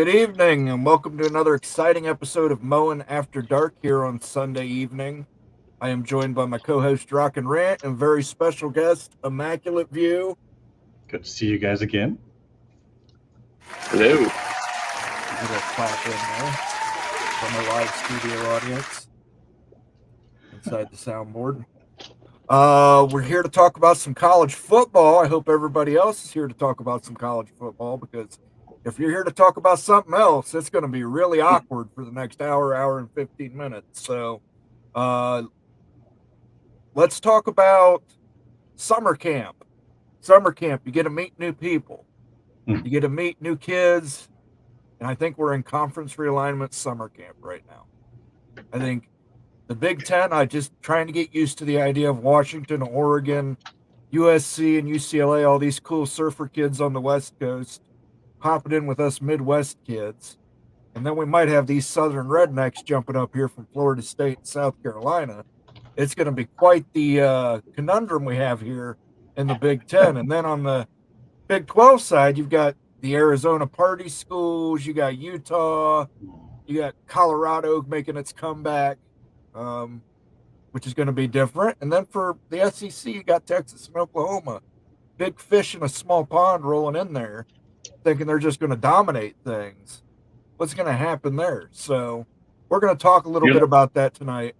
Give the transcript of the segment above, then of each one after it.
Good evening, and welcome to another exciting episode of Moen After Dark here on Sunday evening. I am joined by my co-host Rock and Rant and very special guest Immaculate View. Good to see you guys again. Hello. A little clap in there from a live studio audience inside the soundboard. We're here to talk about some college football. I hope everybody else is here to talk about some college football, because if you're here to talk about something else, it's going to be really awkward for the next hour and 15 minutes. So let's talk about summer camp. Summer camp, you get to meet new people. You get to meet new kids. And I think we're in conference realignment summer camp right now. I think the Big Ten, I just trying to get used to the idea of Washington, Oregon, USC, and UCLA, all these cool surfer kids on the West Coast hopping in with us Midwest kids. And then we might have these Southern rednecks jumping up here from Florida State and South Carolina. It's going to be quite the conundrum we have here in the Big Ten. And then on the Big 12 side, you've got the Arizona party schools, you got Utah, you got Colorado making its comeback, which is going to be different. And then for the SEC, you got Texas and Oklahoma. Big fish in a small pond rolling in there, thinking they're just going to dominate things. What's going to happen there? So we're going to talk a little bit about that tonight.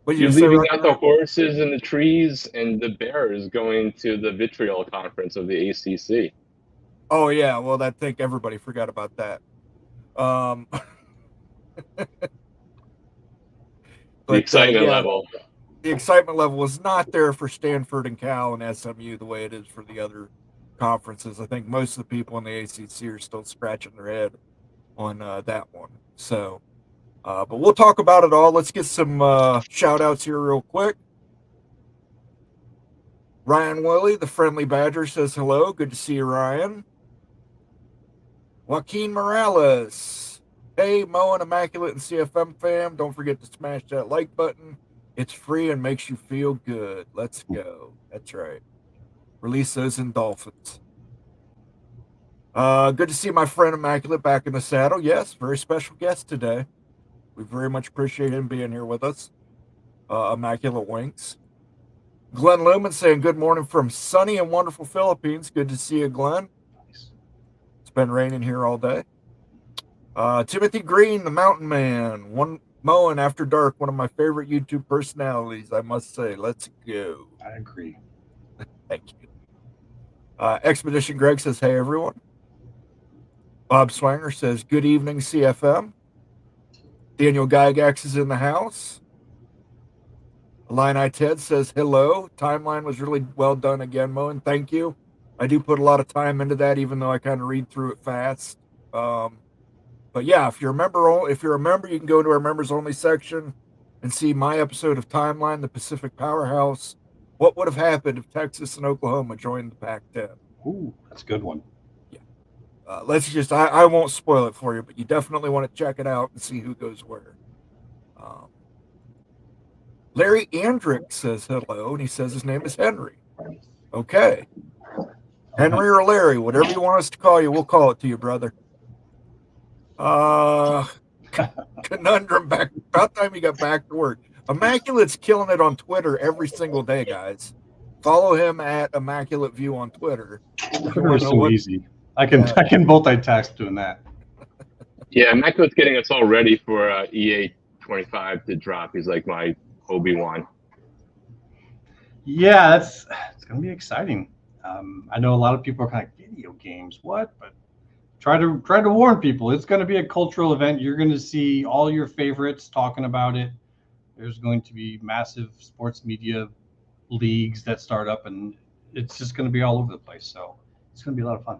You're leaving out the horses and the trees and the bears going to the vitriol conference of the ACC. Oh, yeah. Well, I think everybody forgot about that. The excitement level. The excitement level was not there for Stanford and Cal and SMU the way it is for the other conferences. I think most of the people in the ACC are still scratching their head on that one. So, but we'll talk about it all. Let's get some shout outs here real quick. Ryan Willie, the friendly badger, says hello. Good to see you, Ryan. Joaquin Morales. Hey, Moen, Immaculate, and CFM fam. Don't forget to smash that like button. It's free and makes you feel good. Let's go. That's right. Release those endorphins. Good to see my friend Immaculate back in the saddle. Yes, very special guest today. We very much appreciate him being here with us. Immaculate winks. Glenn Lumen saying good morning from sunny and wonderful Philippines. Good to see you, Glenn. It's been raining here all day. Timothy Green, the mountain man. Moen After Dark, one of my favorite YouTube personalities, I must say. Let's go. I agree. Thank you. Expedition Greg says, hey, everyone. Bob Swanger says, good evening, CFM. Daniel Gygax is in the house. Illini Ted says, hello. Timeline was really well done again, Moen. Thank you. I do put a lot of time into that, even though I kind of read through it fast. But yeah, if you're a member, you can go to our members only section and see my episode of Timeline, the Pacific Powerhouse. What would have happened if Texas and Oklahoma joined the Pac-10? Ooh, that's a good one. Yeah. I won't spoil it for you, but you definitely want to check it out and see who goes where. Larry Andrick says hello, and he says his name is Henry. Okay. Henry or Larry, whatever you want us to call you, we'll call it to you, brother. Conundrum back. About time you got back to work. Immaculate's killing it on Twitter every single day, guys. Follow him at Immaculate View on Twitter. Twitter is so easy. I can multitask doing that. Yeah, Immaculate's getting us all ready for EA 25 to drop. He's like my Obi-Wan. Yeah, it's going to be exciting. I know a lot of people are kind of video games. What? But try to warn people. It's going to be a cultural event. You're going to see all your favorites talking about it. There's going to be massive sports media leagues that start up, and it's just going to be all over the place. So it's going to be a lot of fun.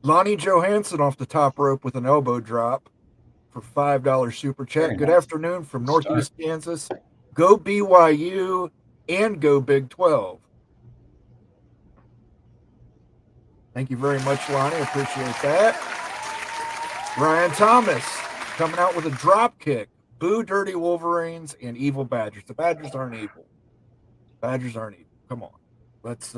Lonnie Johansson off the top rope with an elbow drop for $5 super chat. Very Good nice. afternoon from Northeast Kansas. Go BYU and go Big 12. Thank you very much, Lonnie. Appreciate that. Ryan Thomas coming out with a drop kick. Boo Dirty Wolverines and Evil Badgers. The Badgers aren't evil. Badgers aren't evil. Come on. Let's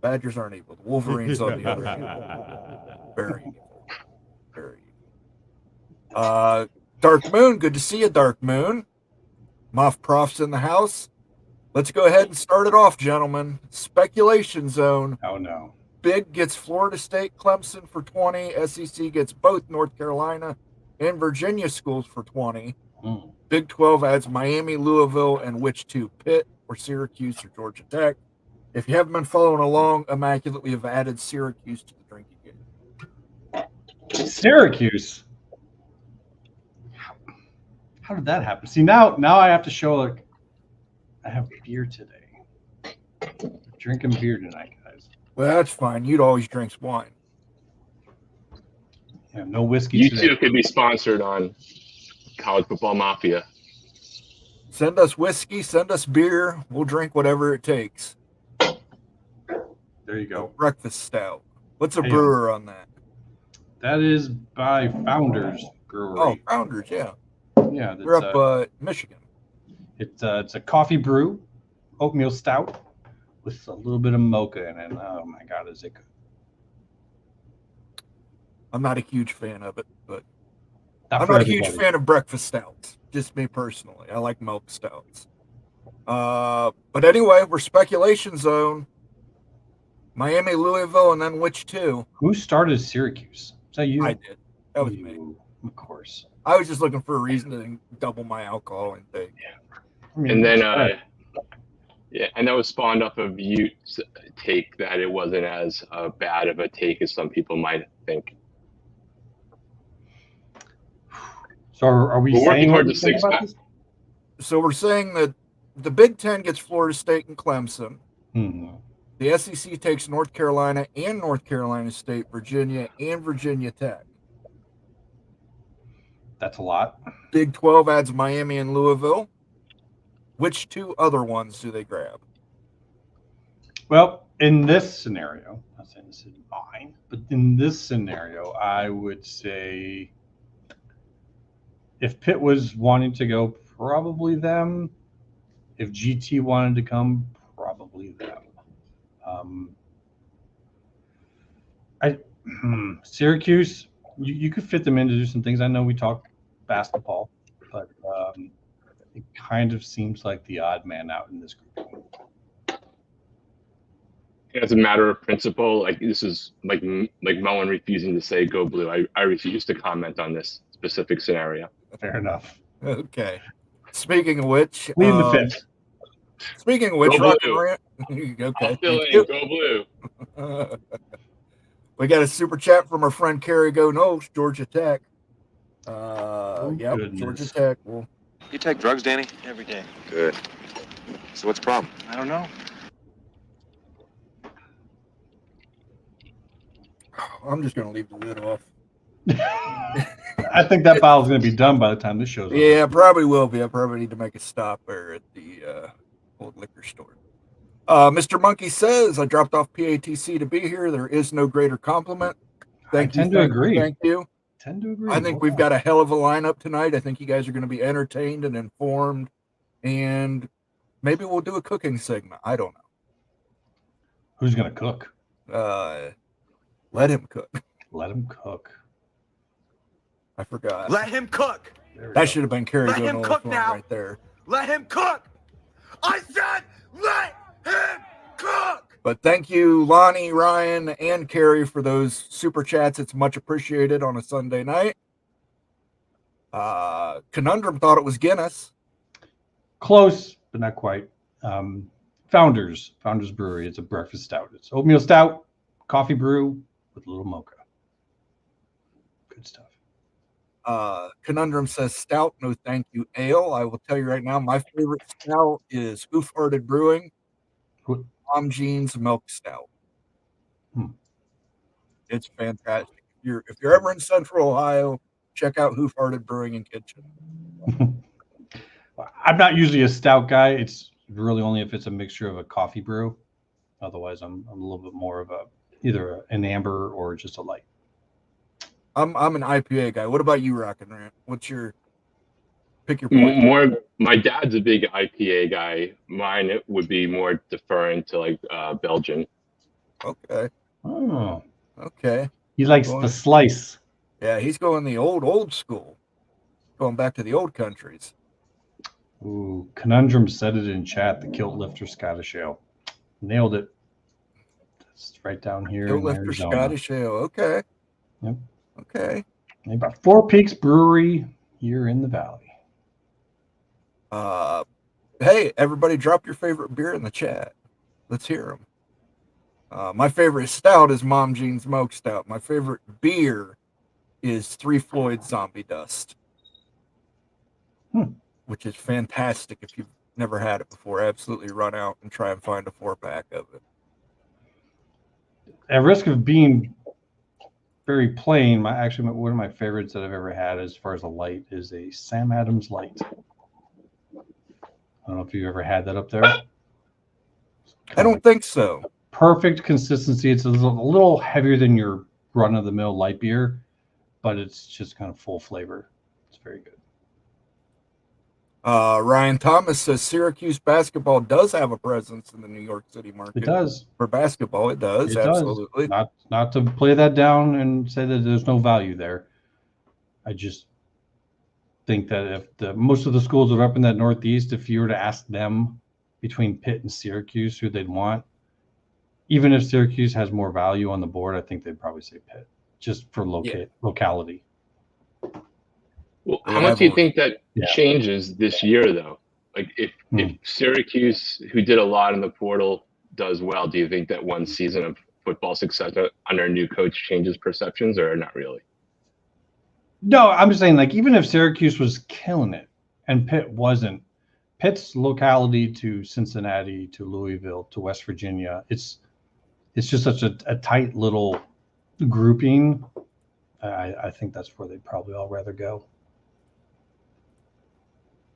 Badgers aren't evil. The Wolverines on the other hand. Very evil. Very evil. Dark Moon, good to see you, Dark Moon. Moff Prof's in the house. Let's go ahead and start it off, gentlemen. Speculation zone. Oh, no. Big gets Florida State, Clemson for 20. SEC gets both North Carolina and Virginia schools for 20. Big 12 adds Miami, Louisville, and which two? Pitt or Syracuse or Georgia Tech. If you haven't been following along, Immaculate, we have added Syracuse to the drinking game. Syracuse? How did that happen? See, now I have to show, like, I have beer today. Drinking beer tonight, guys. Well, that's fine. You'd always drink wine. Yeah, no whiskey You today. two could be sponsored on College Football Mafia. Send us whiskey, send us beer. We'll drink whatever it takes. There you go. Breakfast stout. What's a brewer on that? That is by Founders Brewery. Oh, Founders, yeah. Yeah, We're up Michigan. It's a coffee brew, oatmeal stout with a little bit of mocha in it. Oh my God, is it good? I'm not a huge fan of it, but Not I'm for not a everybody. huge fan of breakfast stouts. Just me personally. I like milk stouts. But anyway, we're speculation zone. Miami, Louisville, and then which two? Who started Syracuse? Is that you? I did. That was me. Of course. I was just looking for a reason to double my alcohol intake. I mean, And then, and that was spawned off of you take that it wasn't as bad of a take as some people might think. so are we We're working saying toward what the we think about six-pack. this? So we're saying that the Big Ten gets Florida State and Clemson. The SEC takes North Carolina and North Carolina State, Virginia, and Virginia Tech. That's a lot. Big 12 adds Miami and Louisville. Which two other ones do they grab? Well, in this scenario, I'm not saying this is mine, but in this scenario, I would say if Pitt was wanting to go, probably them. If GT wanted to come, probably them. Syracuse, you could fit them in to do some things. I know we talk basketball, but it kind of seems like the odd man out in this group. As a matter of principle, like this is like Moen refusing to say "Go Blue." I refuse to comment on this specific scenario. Fair enough. Okay. Speaking of which, Lead the fifth. Speaking of which, Go Rock Blue. and Rant. Okay. Fill thank in, you. Go Blue. We got a super chat from our friend Kerry Go Noles, Georgia Tech. Yep, goodness. Georgia Tech. Well, You take drugs, Danny? Every day. Good. So what's the problem? I don't know. I'm just going to leave the lid off. I think that bottle's going to be done by the time this show's over. Yeah, probably will be. I probably need to make a stop there at the old liquor store. Mr. Monkey says, I dropped off PATC to be here. There is no greater compliment. Thank you. tend to agree. Thank you. Tend to agree. I think we've got a hell of a lineup tonight. I think you guys are going to be entertained and informed. And maybe we'll do a cooking segment. I don't know. Who's going to cook? Let him cook. Let him cook. I forgot. Let him cook. That should have been Kerry Let him Goodall cook now. right there. Let him cook. I said, let him cook. But thank you, Lonnie, Ryan, and Kerry for those super chats. It's much appreciated on a Sunday night. Conundrum thought it was Guinness. Close, but not quite. Founders Brewery. It's a breakfast stout. It's oatmeal stout, coffee brew with a little mocha. Good stuff. Conundrum says stout, no thank you, ale. I will tell you right now, my favorite stout is Hoof-Hearted Brewing, Mom Jean's Milk Stout. It's fantastic. If you're ever in Central Ohio, check out Hoof-Hearted Brewing and Kitchen. I'm not usually a stout guy. It's really only if it's a mixture of a coffee brew. Otherwise, I'm a little bit more of either an amber or just a light. I'm an IPA guy. What about you, Rock and Rant? What's your pick your point? More, my dad's a big IPA guy. Mine would be more deferring to like Belgian. Okay. Oh, Okay. he likes the slice. Yeah, he's going the old school. Going back to the old countries. Ooh, Conundrum said it in chat. The kilt lifter Scottish ale. Nailed it. It's right down here Kilt in lifter Arizona. Scottish ale. Okay. Yep. Okay. About Four Peaks Brewery here in the valley. Hey, everybody, drop your favorite beer in the chat. Let's hear them. My favorite stout is Mom Jean's Smoke Stout. My favorite beer is Three Floyd Zombie Dust, which is fantastic. If you've never had it before, absolutely run out and try and find a 4-pack of it. At risk of being very plain, one of my favorites that I've ever had as far as a light is a Sam Adams Light. I don't know if you've ever had that up there. I don't think so. Perfect consistency. It's a little heavier than your run-of-the-mill light beer, but it's just kind of full flavor. It's very good. Ryan Thomas says Syracuse basketball does have a presence in the New York City market. It does. For basketball, it does. It Absolutely. does. Not to play that down and say that there's no value there. I just think that if most of the schools that are up in that Northeast, if you were to ask them between Pitt and Syracuse who they'd want, even if Syracuse has more value on the board, I think they'd probably say Pitt, just for locality. Well, how much do you think that changes this year, though? Like, if Syracuse, who did a lot in the portal, does well, do you think that one season of football success under a new coach changes perceptions, or not really? No, I'm just saying, like, even if Syracuse was killing it and Pitt wasn't, Pitt's locality to Cincinnati, to Louisville, to West Virginia, it's just such a tight little grouping. I think that's where they'd probably all rather go.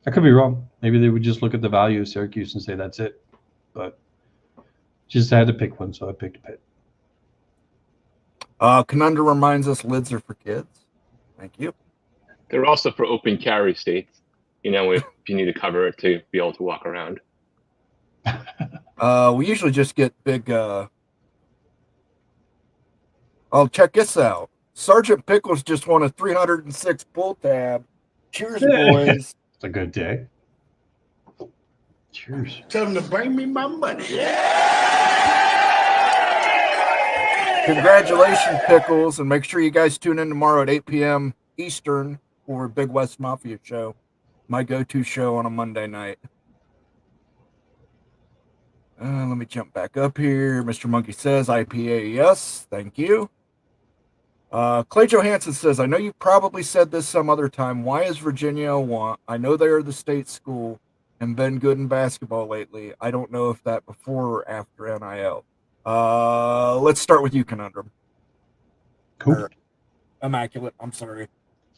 I could be wrong. Maybe they would just look at the value of Syracuse and say that's it. But just had to pick one, so I picked Pitt. Conundrum reminds us lids are for kids. Thank you. They're also for open carry states. You know, if you need to cover it to be able to walk around. We usually just get big. Oh, check this out. Sergeant Pickles just won a 306 pull tab. Cheers, boys. It's a good day. Cheers. Tell them to bring me my money. Congratulations, Pickles, and make sure you guys tune in tomorrow at 8 p.m. Eastern for Big West Mafia show, my go-to show on a Monday night. Let me jump back up here. Mr. Monkey says IPA, yes, thank you. Clay Johansson says, I know you probably said this some other time. Why is Virginia a want? I know they are the state school and been good in basketball lately. I don't know if that before or after NIL. Let's start with you, Conundrum. Cool. Immaculate. I'm sorry. I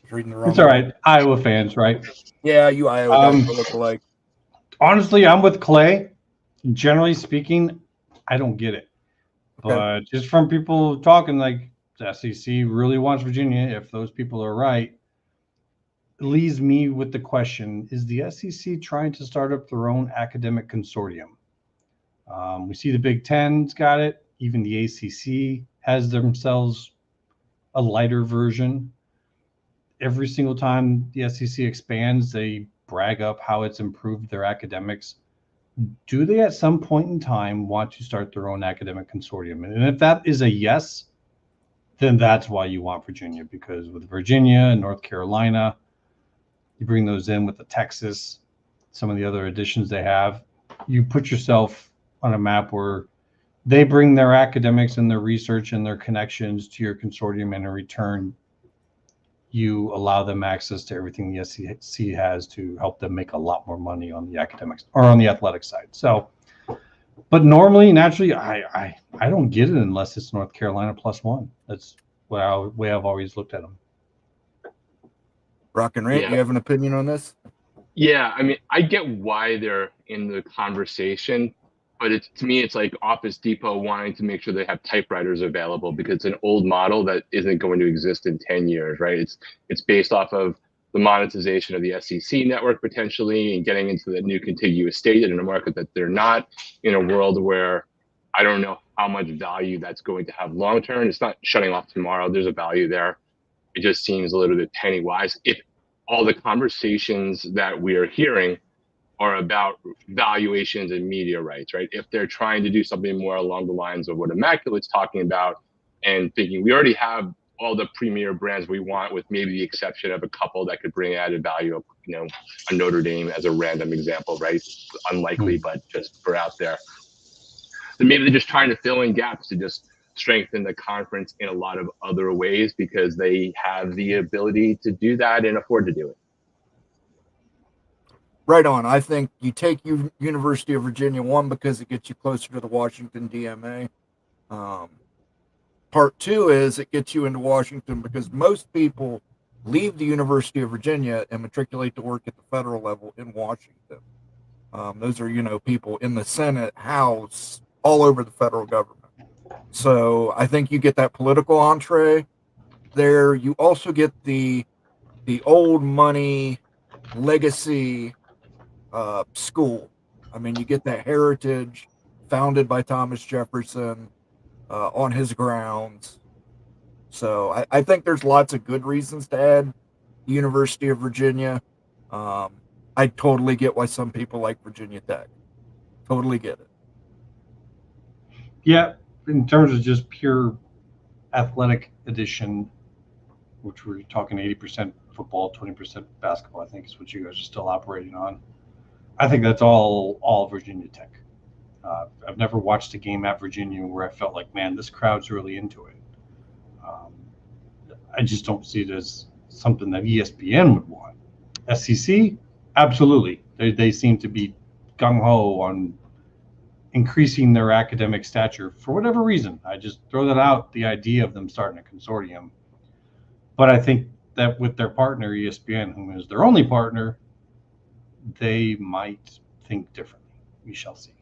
was reading the wrong. It's all right. Iowa fans, right? Yeah, you Iowa guys look alike. Honestly, I'm with Clay. Generally speaking, I don't get it. Okay. But just from people talking, like, the SEC really wants Virginia, if those people are right, it leaves me with the question, is the SEC trying to start up their own academic consortium? We see the Big Ten's got it. Even the ACC has themselves a lighter version. Every single time the SEC expands, they brag up how it's improved their academics. Do they at some point in time want to start their own academic consortium? And if that is a yes, then that's why you want Virginia, because with Virginia and North Carolina, you bring those in with the Texas, some of the other additions they have, you put yourself on a map where they bring their academics and their research and their connections to your consortium, and in return, you allow them access to everything the SEC has to help them make a lot more money on the academics or on the athletic side. So, but normally, naturally, I don't get it unless it's North Carolina +1. That's the way I've always looked at them. Rock and Rant, you have an opinion on this? Yeah, I mean, I get why they're in the conversation, but to me, it's like Office Depot wanting to make sure they have typewriters available because it's an old model that isn't going to exist in 10 years, right? It's based off of the monetization of the SEC network potentially and getting into the new contiguous state in a market that they're not, in a world where I don't know how much value that's going to have long term. It's not shutting off tomorrow. There's a value there. It just seems a little bit penny wise. If all the conversations that we are hearing are about valuations and media rights, right? If they're trying to do something more along the lines of what Immaculate's talking about and thinking we already have all the premier brands we want, with maybe the exception of a couple that could bring added value, a Notre Dame as a random example, right? Unlikely, but just for out there. Then maybe they're just trying to fill in gaps to just strengthen the conference in a lot of other ways because they have the ability to do that and afford to do it. Right on. I think you take University of Virginia, one, because it gets you closer to the Washington DMA. Part two is it gets you into Washington because most people leave the University of Virginia and matriculate to work at the federal level in Washington. Those are, people in the Senate, House, all over the federal government. So I think you get that political entree there. You also get the old money legacy school. I mean, you get that heritage founded by Thomas Jefferson on his grounds. So I think there's lots of good reasons to add the University of Virginia. I totally get why some people like Virginia Tech. Totally get it. Yeah, in terms of just pure athletic addition, which we're talking 80% football, 20% basketball, I think is what you guys are still operating on. I think that's all Virginia Tech. I've never watched a game at Virginia where I felt like, man, this crowd's really into it. I just don't see it as something that ESPN would want. SEC, absolutely. They seem to be gung-ho on increasing their academic stature for whatever reason. I just throw that out, the idea of them starting a consortium. But I think that with their partner, ESPN, whom is their only partner, they might think differently. We shall see.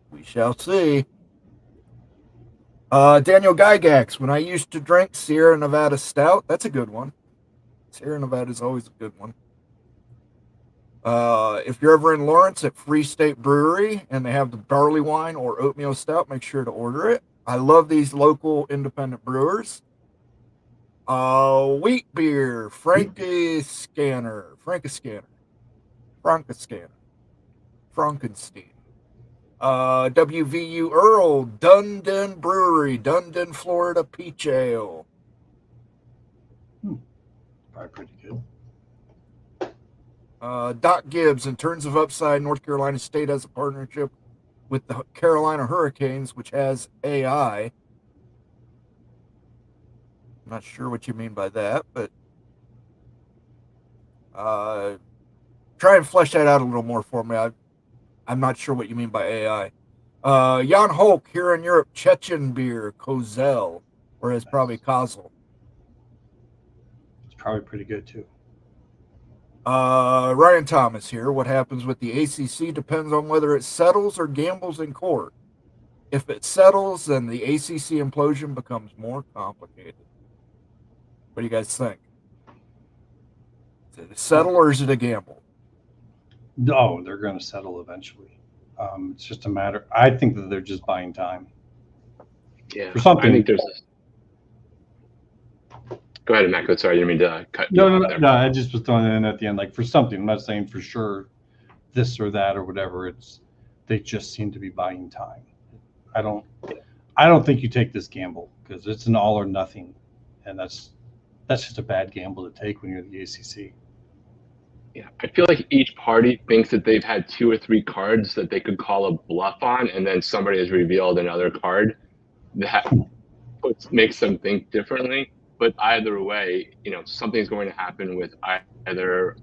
We shall see. Daniel Gygax, when I used to drink Sierra Nevada Stout, that's a good one. Sierra Nevada is always a good one. If you're ever in Lawrence at Free State Brewery and they have the barley wine or oatmeal stout, make sure to order it. I love these local independent brewers. Wheat beer, Frankenstein, WVU Earl, Dundon Brewery, Dundon, Florida, Peach Ale. Probably pretty good. Doc Gibbs, in terms of upside, North Carolina State has a partnership with the Carolina Hurricanes, which has AI. I'm not sure what you mean by that, but try and flesh that out a little more for me. I'm not sure what you mean by AI. Jan Hulk, here in Europe, Chechen beer, Kozel, or it's probably Kozel. It's probably pretty good too. Ryan Thomas here. What happens with the ACC depends on whether it settles or gambles in court. If it settles, then the ACC implosion becomes more complicated. What do you guys think? Is it a settle or is it a gamble? No, they're going to settle eventually. It's just a matter. I think that they're just buying time. Yeah, for something. I think there's. Go ahead, Immaculate. Sorry, I didn't mean to cut. No. I just was throwing it in at the end, like for something. I'm not saying for sure this or that or whatever. They just seem to be buying time. I don't think you take this gamble because it's an all or nothing, and that's just a bad gamble to take when you're the ACC. Yeah, I feel like each party thinks that they've had 2 or 3 cards that they could call a bluff on, and then somebody has revealed another card that makes them think differently. But either way, something's going to happen with either,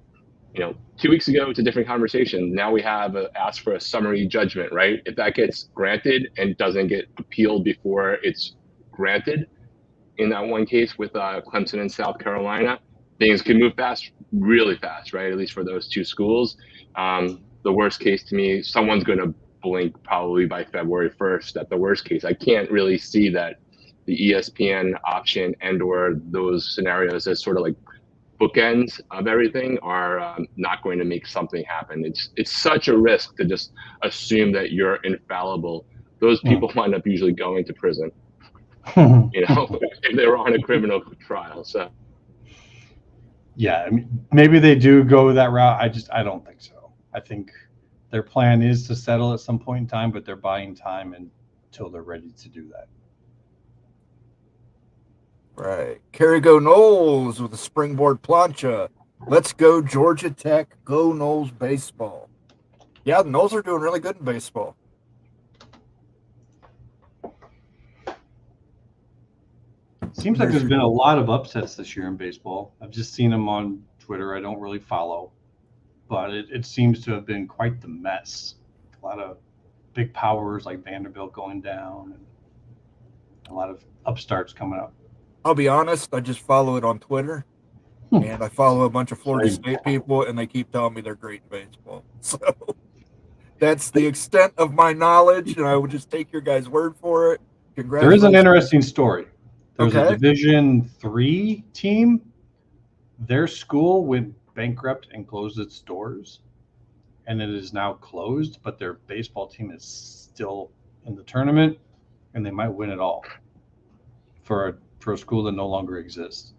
2 weeks ago, it's a different conversation. Now we have asked for a summary judgment, right? If that gets granted and doesn't get appealed before it's granted, in that one case with Clemson and South Carolina, things can move fast, really fast, right? At least for those 2 schools. The worst case to me, someone's going to blink probably by February 1st at the worst case. I can't really see that the ESPN option and or those scenarios as sort of like bookends of everything are not going to make something happen. It's such a risk to just assume that you're infallible those people wind up usually going to prison, if they were on a criminal trial. So yeah, I mean, maybe they do go that route. I don't think so. I think their plan is to settle at some point in time, but they're buying time until they're ready to do that. Right. Carrigo Knowles with a springboard plancha. Let's go Georgia Tech. Go Knowles baseball. Yeah, the Knowles are doing really good in baseball. Seems like there's been a lot of upsets this year in baseball. I've just seen them on Twitter. I don't really follow, but it seems to have been quite the mess. A lot of big powers like Vanderbilt going down, and a lot of upstarts coming up. I'll be honest, I just follow it on Twitter, and I follow a bunch of Florida State people, and they keep telling me they're great in baseball. So that's the extent of my knowledge, and I would just take your guys' word for it. There is an interesting story. There's Okay. a Division III team. Their school went bankrupt and closed its doors, and it is now closed, but their baseball team is still in the tournament, and they might win it all for a school that no longer exists.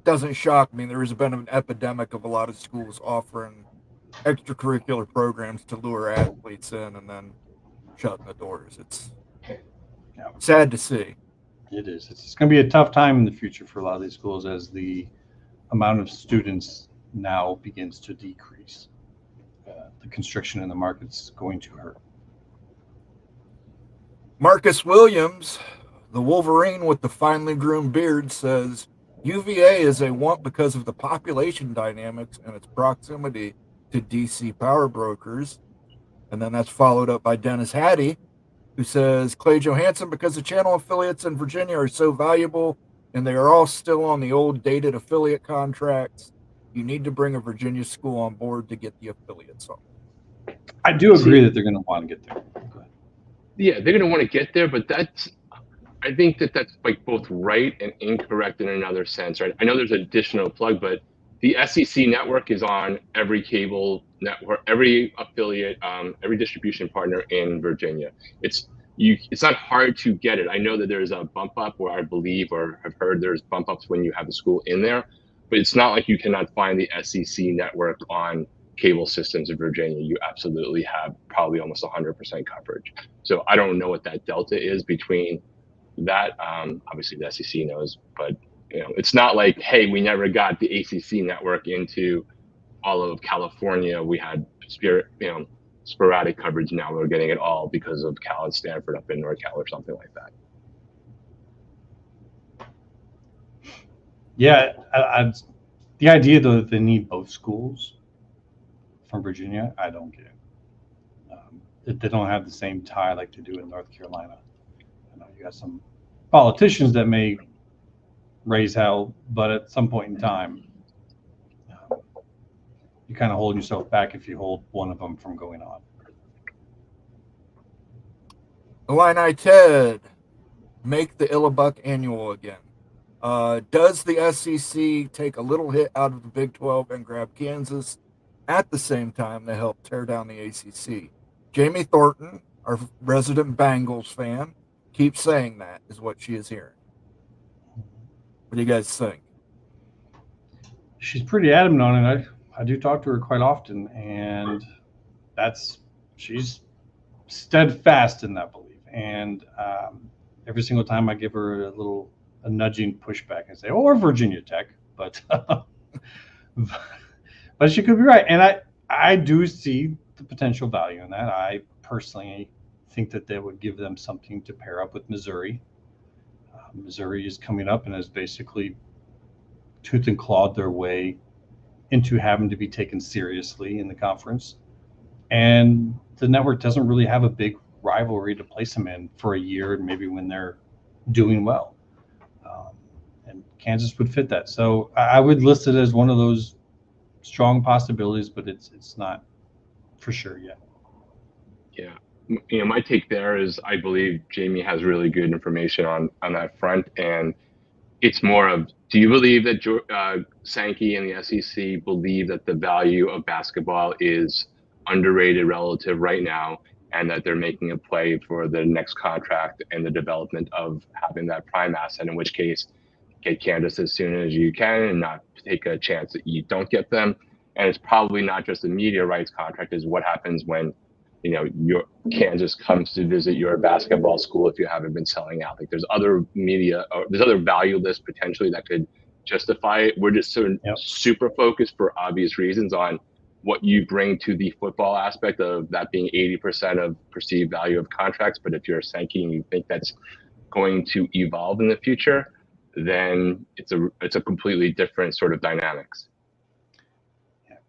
Doesn't shock me. There has been an epidemic of a lot of schools offering extracurricular programs to lure athletes in and then shutting the doors. It's sad to see. It is. It's going to be a tough time in the future for a lot of these schools as the amount of students now begins to decrease. The constriction in the market's going to hurt. Marcus Williams, the Wolverine with the finely groomed beard, says UVA is a want because of the population dynamics and its proximity to DC power brokers. And then that's followed up by Dennis Hattie, who says Clay Johansson, because the channel affiliates in Virginia are so valuable and they are all still on the old dated affiliate contracts, you need to bring a Virginia school on board to get the affiliates on. I do agree that they're going to want to get there. Go ahead. yeah, they're going to want to get there, but I think that's like both right and incorrect in another sense, right? I know there's an additional plug, but the SEC network is on every cable network, every affiliate, every distribution partner in Virginia. It's not hard to get it. I know that there's a bump up, or I believe or have heard there's bump ups when you have a school in there, but it's not like you cannot find the SEC network on cable systems in Virginia. You absolutely have probably almost 100% coverage. So I don't know what that delta is between that. Obviously the SEC knows, but it's not like, hey, we never got the ACC network into all of California. We had sporadic coverage. Now we're getting it all because of Cal and Stanford up in NorCal or something like that. Yeah, the idea though that they need both schools from Virginia, I don't get it. They don't have the same tie like they do in North Carolina. I know you got some politicians that may raise hell, but at some point in time, you kind of hold yourself back if you hold one of them from going on. Illini Ted, make the Illabuck annual again. Does the SEC take a little hit out of the Big 12 and grab Kansas at the same time to help tear down the ACC? Jamie Thornton, our resident Bengals fan, keeps saying that is what she is hearing. What do you guys think? She's pretty adamant on it. I do talk to her quite often, and she's steadfast in that belief. And every single time I give her a nudging pushback and say, "Oh, or Virginia Tech," but but she could be right. And I do see the potential value in that. I personally think that they would give them something to pair up with Missouri. Missouri is coming up and has basically tooth and clawed their way into having to be taken seriously in the conference. And the network doesn't really have a big rivalry to place them in for a year, maybe when they're doing well. And Kansas would fit that. So I would list it as one of those strong possibilities, but it's not for sure yet. Yeah. My take there is I believe Jamie has really good information on that front. And it's more of, do you believe that Sankey and the SEC believe that the value of basketball is underrated relative right now? and that they're making a play for the next contract and the development of having that prime asset, in which case get Kansas as soon as you can and not take a chance that you don't get them. And it's probably not just a media rights contract, is what happens when, your Kansas comes to visit your basketball school if you haven't been selling out. Like there's other media, or there's other value lists potentially that could justify it. We're just super focused for obvious reasons on what you bring to the football aspect of that being 80% of perceived value of contracts. But if you're a Sankey and you think that's going to evolve in the future, then it's a completely different sort of dynamics.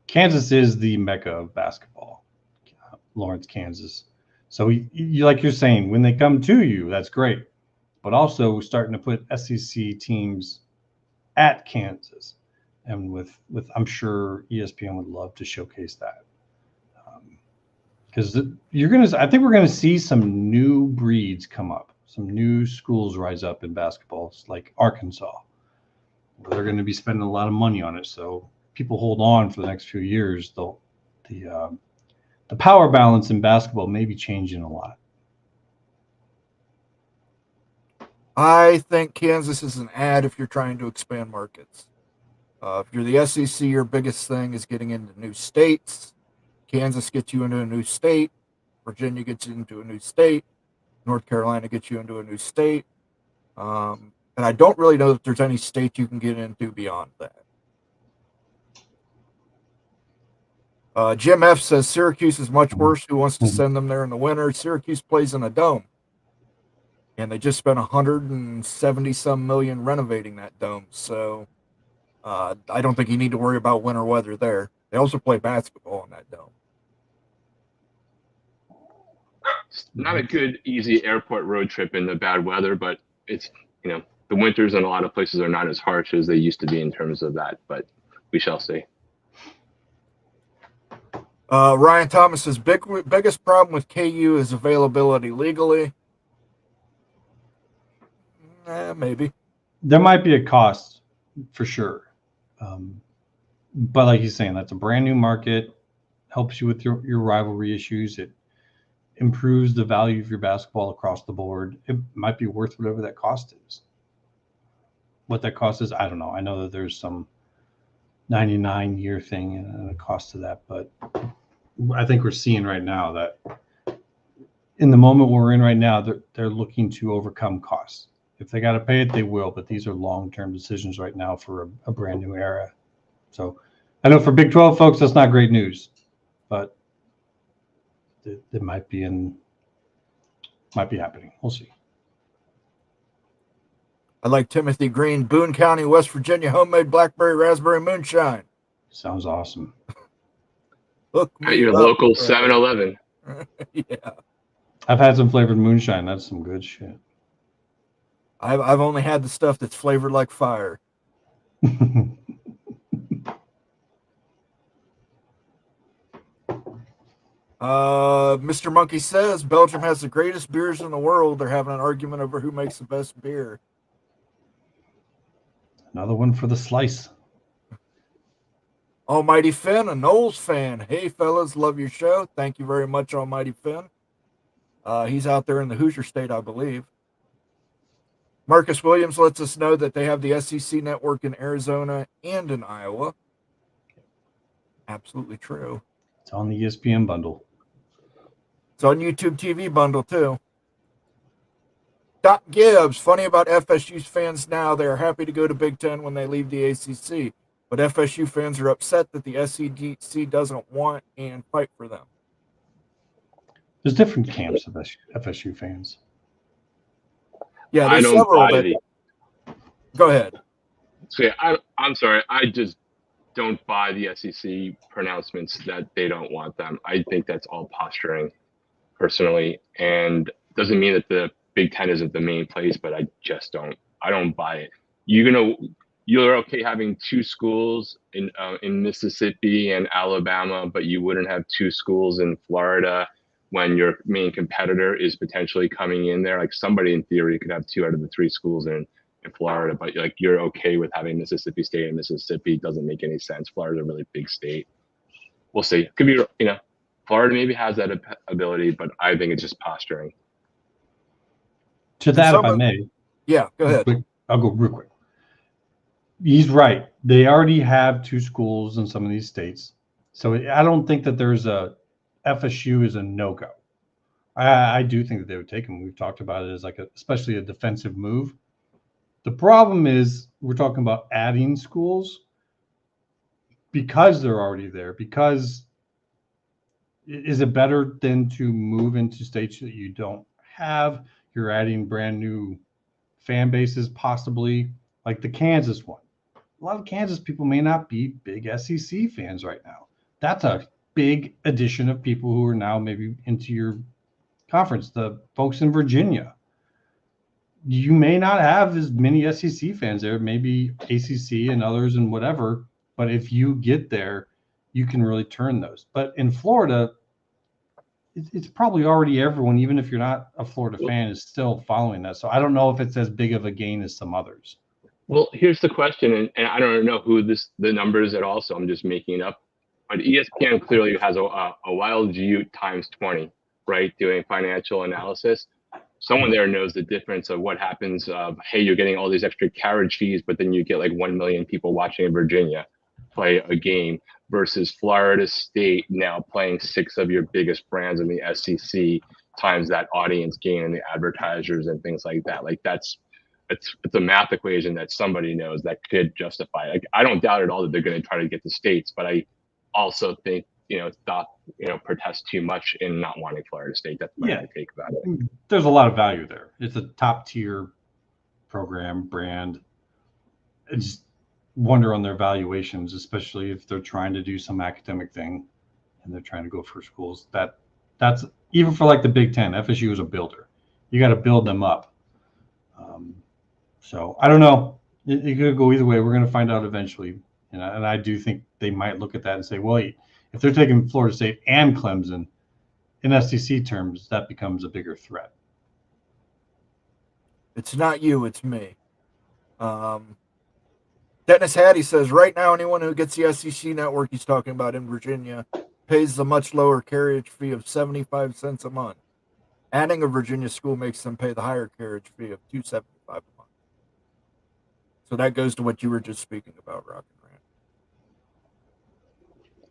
Kansas is the mecca of basketball, Lawrence, Kansas. So you like you're saying, when they come to you, that's great. But also starting to put SEC teams at Kansas, and with I'm sure ESPN would love to showcase that, because I think we're gonna see some new breeds come up, some new schools rise up in basketball, like Arkansas. They're going to be spending a lot of money on it, so people hold on for the next few years. The power balance in basketball may be changing a lot. I think Kansas is an ad if you're trying to expand markets. If you're the SEC, your biggest thing is getting into new states. Kansas gets you into a new state. Virginia gets you into a new state. North Carolina gets you into a new state. And I don't really know if there's any state you can get into beyond that. Jim F. says Syracuse is much worse. Who wants to send them there in the winter? Syracuse plays in a dome. And they just spent $170-some million renovating that dome. So I don't think you need to worry about winter weather there. They also play basketball in that dome. It's not a good, easy airport road trip in the bad weather, but it's, the winters in a lot of places are not as harsh as they used to be in terms of that, but we shall see. Ryan Thomas says biggest problem with KU is availability legally. Maybe. There might be a cost for sure. But like he's saying, that's a brand new market, helps you with your rivalry issues. It improves the value of your basketball across the board. It might be worth whatever that cost is. What that cost is, I don't know. I know that there's some 99-year thing and a cost to that, but I think we're seeing right now that in the moment we're in right now, they're looking to overcome costs. If they got to pay it, they will, but these are long-term decisions right now for a brand new era. So I know for Big 12 folks, that's not great news, but it might be happening. We'll see. I like Timothy Green, Boone County, West Virginia, homemade blackberry raspberry moonshine. Sounds awesome. Look at your local 7-Eleven. Yeah. I've had some flavored moonshine. That's some good shit. I've only had the stuff that's flavored like fire. Mr. Monkey says Belgium has the greatest beers in the world. They're having an argument over who makes the best beer. Another one for the slice. Almighty Finn, a Knowles fan. Hey, fellas, love your show. Thank you very much, Almighty Finn. He's out there in the Hoosier State, I believe. Marcus Williams lets us know that they have the SEC network in Arizona and in Iowa. Absolutely true. It's on the ESPN bundle. It's on YouTube TV bundle, too. Doc Gibbs, funny about FSU fans now, they are happy to go to Big Ten when they leave the ACC. But FSU fans are upset that the SEC doesn't want and fight for them. There's different camps of FSU fans. Yeah, there's several. Go ahead. So yeah, I'm sorry. I just don't buy the SEC pronouncements that they don't want them. I think that's all posturing, personally, and doesn't mean that the Big Ten isn't the main place, but I just don't. I don't buy it. You're okay having two schools in Mississippi and Alabama, but you wouldn't have two schools in Florida when your main competitor is potentially coming in there. Like somebody in theory could have two out of the three schools in Florida, but like you're okay with having Mississippi State and Mississippi. Doesn't make any sense. Florida's a really big state. We'll see. Could be, Florida maybe has that ability, but I think it's just posturing. To that, if I some- may, Yeah, go ahead. I'll go real quick. He's right. They already have 2 schools in some of these states. So I don't think that there's a FSU is a no-go. I do think that they would take him. We've talked about it as like especially a defensive move. The problem is we're talking about adding schools because they're already there. Because is it better than to move into states that you don't have? You're adding brand new fan bases, possibly like the Kansas one. A lot of Kansas people may not be big SEC fans right now. That's a big addition of people who are now maybe into your conference. The folks in Virginia, you may not have as many SEC fans there, maybe ACC and others and whatever. But if you get there, you can really turn those. But in Florida, it's probably already everyone, even if you're not a Florida fan, is still following that. So I don't know if it's as big of a gain as some others. Well, here's the question, and I don't know who the numbers at all, so I'm just making it up. But ESPN clearly has a wild Ute times 20, right, doing financial analysis. Someone there knows the difference of what happens of, hey, you're getting all these extra carriage fees, but then you get like 1 million people watching in Virginia play a game versus Florida State now playing 6 of your biggest brands in the SEC times that audience gain and the advertisers and things like that. Like it's a math equation that somebody knows that could justify. Like I don't doubt at all that they're going to try to get the states, but I also think stop protest too much in not wanting Florida State. That's my take about it. There's a lot of value there. It's a top tier program brand. I just wonder on their valuations, especially if they're trying to do some academic thing and they're trying to go for schools. That's even for like the Big Ten. FSU is a builder. You got to build them up. So I don't know. It could go either way. We're going to find out eventually. And I do think they might look at that and say, well, if they're taking Florida State and Clemson in SEC terms, that becomes a bigger threat. It's not you, it's me. Dennis Hattie says, right now, anyone who gets the SEC network he's talking about in Virginia pays the much lower carriage fee of 75 cents a month. Adding a Virginia school makes them pay the higher carriage fee of $2.75 a month. So that goes to what you were just speaking about, Rock and Rant.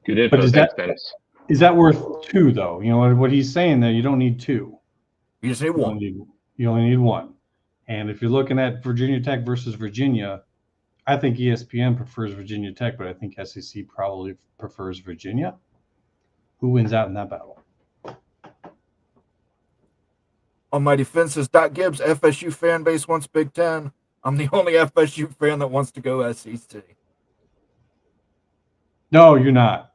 Good info, But Dennis. Is that worth 2 though? What he's saying there, you don't need 2. You just need 1. You only need 1. And if you're looking at Virginia Tech versus Virginia, I think ESPN prefers Virginia Tech, but I think SEC probably prefers Virginia. Who wins out in that battle? On my defense is Doc Gibbs, FSU fan base wants Big Ten. I'm the only FSU fan that wants to go SEC. No, you're not.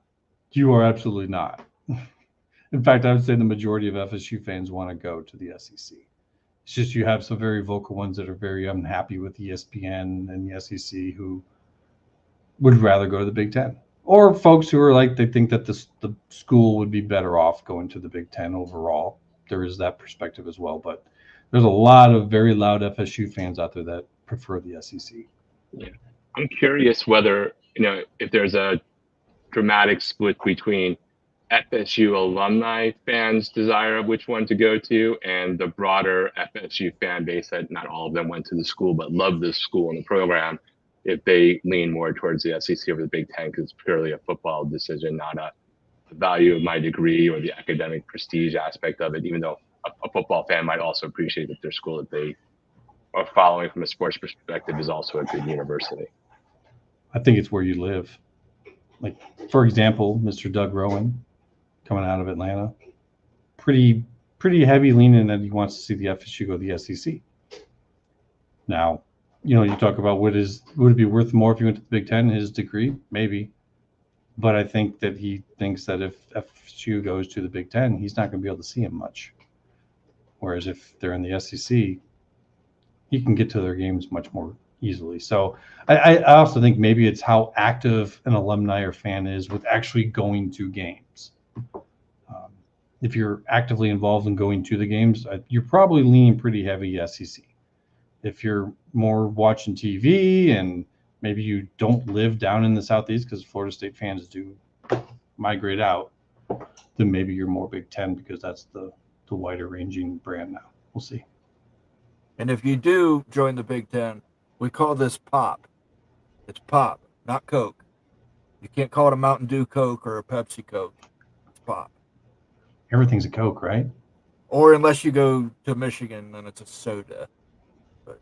You are absolutely not. In fact, I would say the majority of FSU fans want to go to the SEC. It's just you have some very vocal ones that are very unhappy with ESPN and the SEC who would rather go to the Big Ten. Or folks who are like, they think that the school would be better off going to the Big Ten overall. There is that perspective as well. But there's a lot of very loud FSU fans out there that prefer the SEC. Yeah. I'm curious whether, if there's a dramatic split between FSU alumni fans' desire of which one to go to and the broader FSU fan base that not all of them went to the school but love the school and the program, if they lean more towards the SEC over the Big Ten because it's purely a football decision, not a value of my degree or the academic prestige aspect of it, even though a football fan might also appreciate that their school that they are following from a sports perspective is also a good university. I think it's where you live. Like, for example, Mr. Doug Rowan, coming out of Atlanta, pretty heavy leaning that he wants to see the FSU go to the SEC. Now, you talk about would it be worth more if he went to the Big Ten, his degree? Maybe. But I think that he thinks that if FSU goes to the Big Ten, he's not going to be able to see him much. Whereas if they're in the SEC, he can get to their games much more easily. So I also think maybe it's how active an alumni or fan is with actually going to games. If you're actively involved in going to the games, you're probably leaning pretty heavy SEC. If you're more watching TV and maybe you don't live down in the Southeast, because Florida State fans do migrate out, then maybe you're more Big Ten because that's the wider ranging brand now. We'll see. And if you do join the Big Ten, we call this pop. It's pop, not Coke. You can't call it a Mountain Dew Coke or a Pepsi Coke. It's pop. Everything's a Coke, right? Or unless you go to Michigan, then it's a soda. But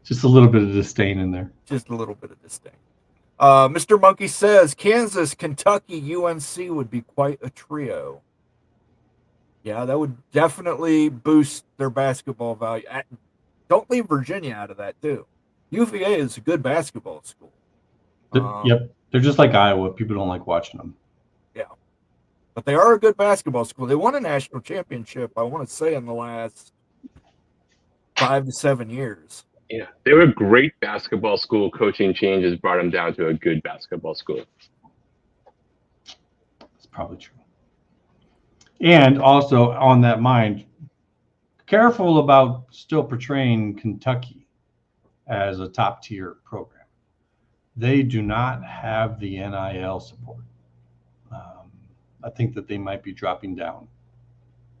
Just a little bit of disdain in there. just a little bit of disdain. Mr. Monkey says Kansas, Kentucky, UNC would be quite a trio. Yeah, that would definitely boost their basketball value. Don't leave Virginia out of that, too. UVA is a good basketball school. Yep. They're just like Iowa. People don't like watching them. Yeah. But they are a good basketball school. They won a national championship, I want to say, in the last 5 to 7 years. Yeah, they were a great basketball school. Coaching changes brought them down to a good basketball school. It's probably true. And also on that mind, careful about still portraying Kentucky as a top tier program. They do not have the NIL support. I think that they might be dropping down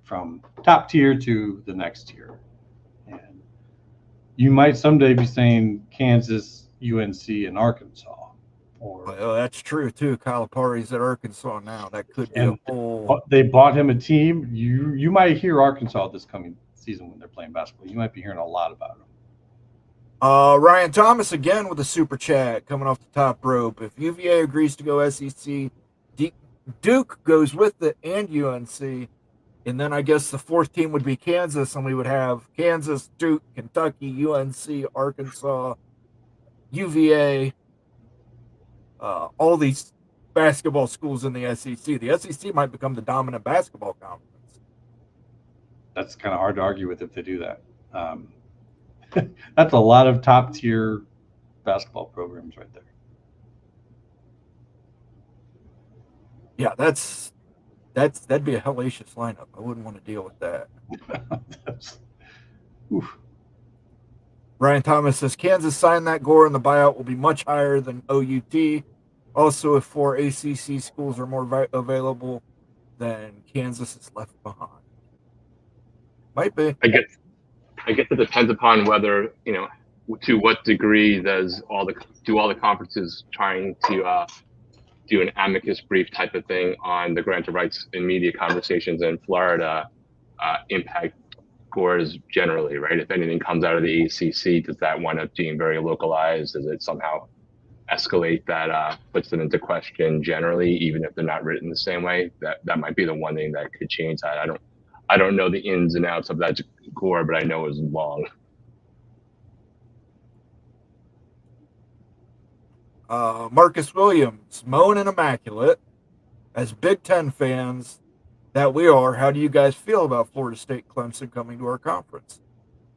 from top tier to the next tier. And you might someday be saying Kansas, UNC, and Arkansas. Well, that's true, too. Calipari's at Arkansas now. That could be a whole... They bought him a team. You might hear Arkansas this coming season when they're playing basketball. You might be hearing a lot about them. Ryan Thomas again with a super chat coming off the top rope. If UVA agrees to go SEC, Duke goes with it and UNC. And then I guess the fourth team would be Kansas, and we would have Kansas, Duke, Kentucky, UNC, Arkansas, UVA, all these basketball schools in the SEC. The SEC might become the dominant basketball conference. That's kind of hard to argue with if they do that. That's a lot of top tier basketball programs right there. Yeah, that'd be a hellacious lineup. I wouldn't want to deal with that. Ryan Thomas says Kansas signed that Gore, and the buyout will be much higher than OUT. Also, if 4 ACC schools are more available, then Kansas is left behind. Might be. I guess it depends upon whether, to what degree does all the conferences trying to do an amicus brief type of thing on the grant of rights and media conversations in Florida impact scores generally, right? If anything comes out of the ACC, does that wind up being very localized? Does it somehow escalate that puts them into question generally, even if they're not written the same way? That might be the one thing that could change that. I don't know the ins and outs of that score, but I know it was long. Marcus Williams, Moen and Immaculate. As Big Ten fans that we are, how do you guys feel about Florida State Clemson coming to our conference?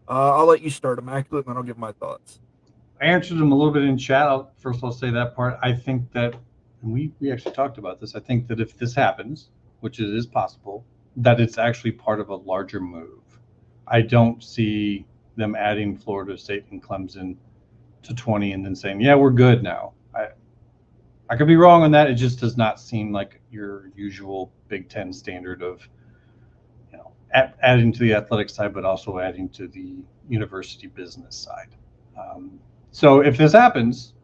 I'll let you start, Immaculate, and then I'll give my thoughts. I answered them a little bit in chat. First, I'll say that part. I think that, and we actually talked about this, I think that if this happens, which it is possible, that it's actually part of a larger move. I don't see them adding Florida State and Clemson to 20 and then saying, yeah, we're good now. I could be wrong on that. It just does not seem like your usual Big Ten standard of, adding to the athletic side, but also adding to the university business side. So if this happens,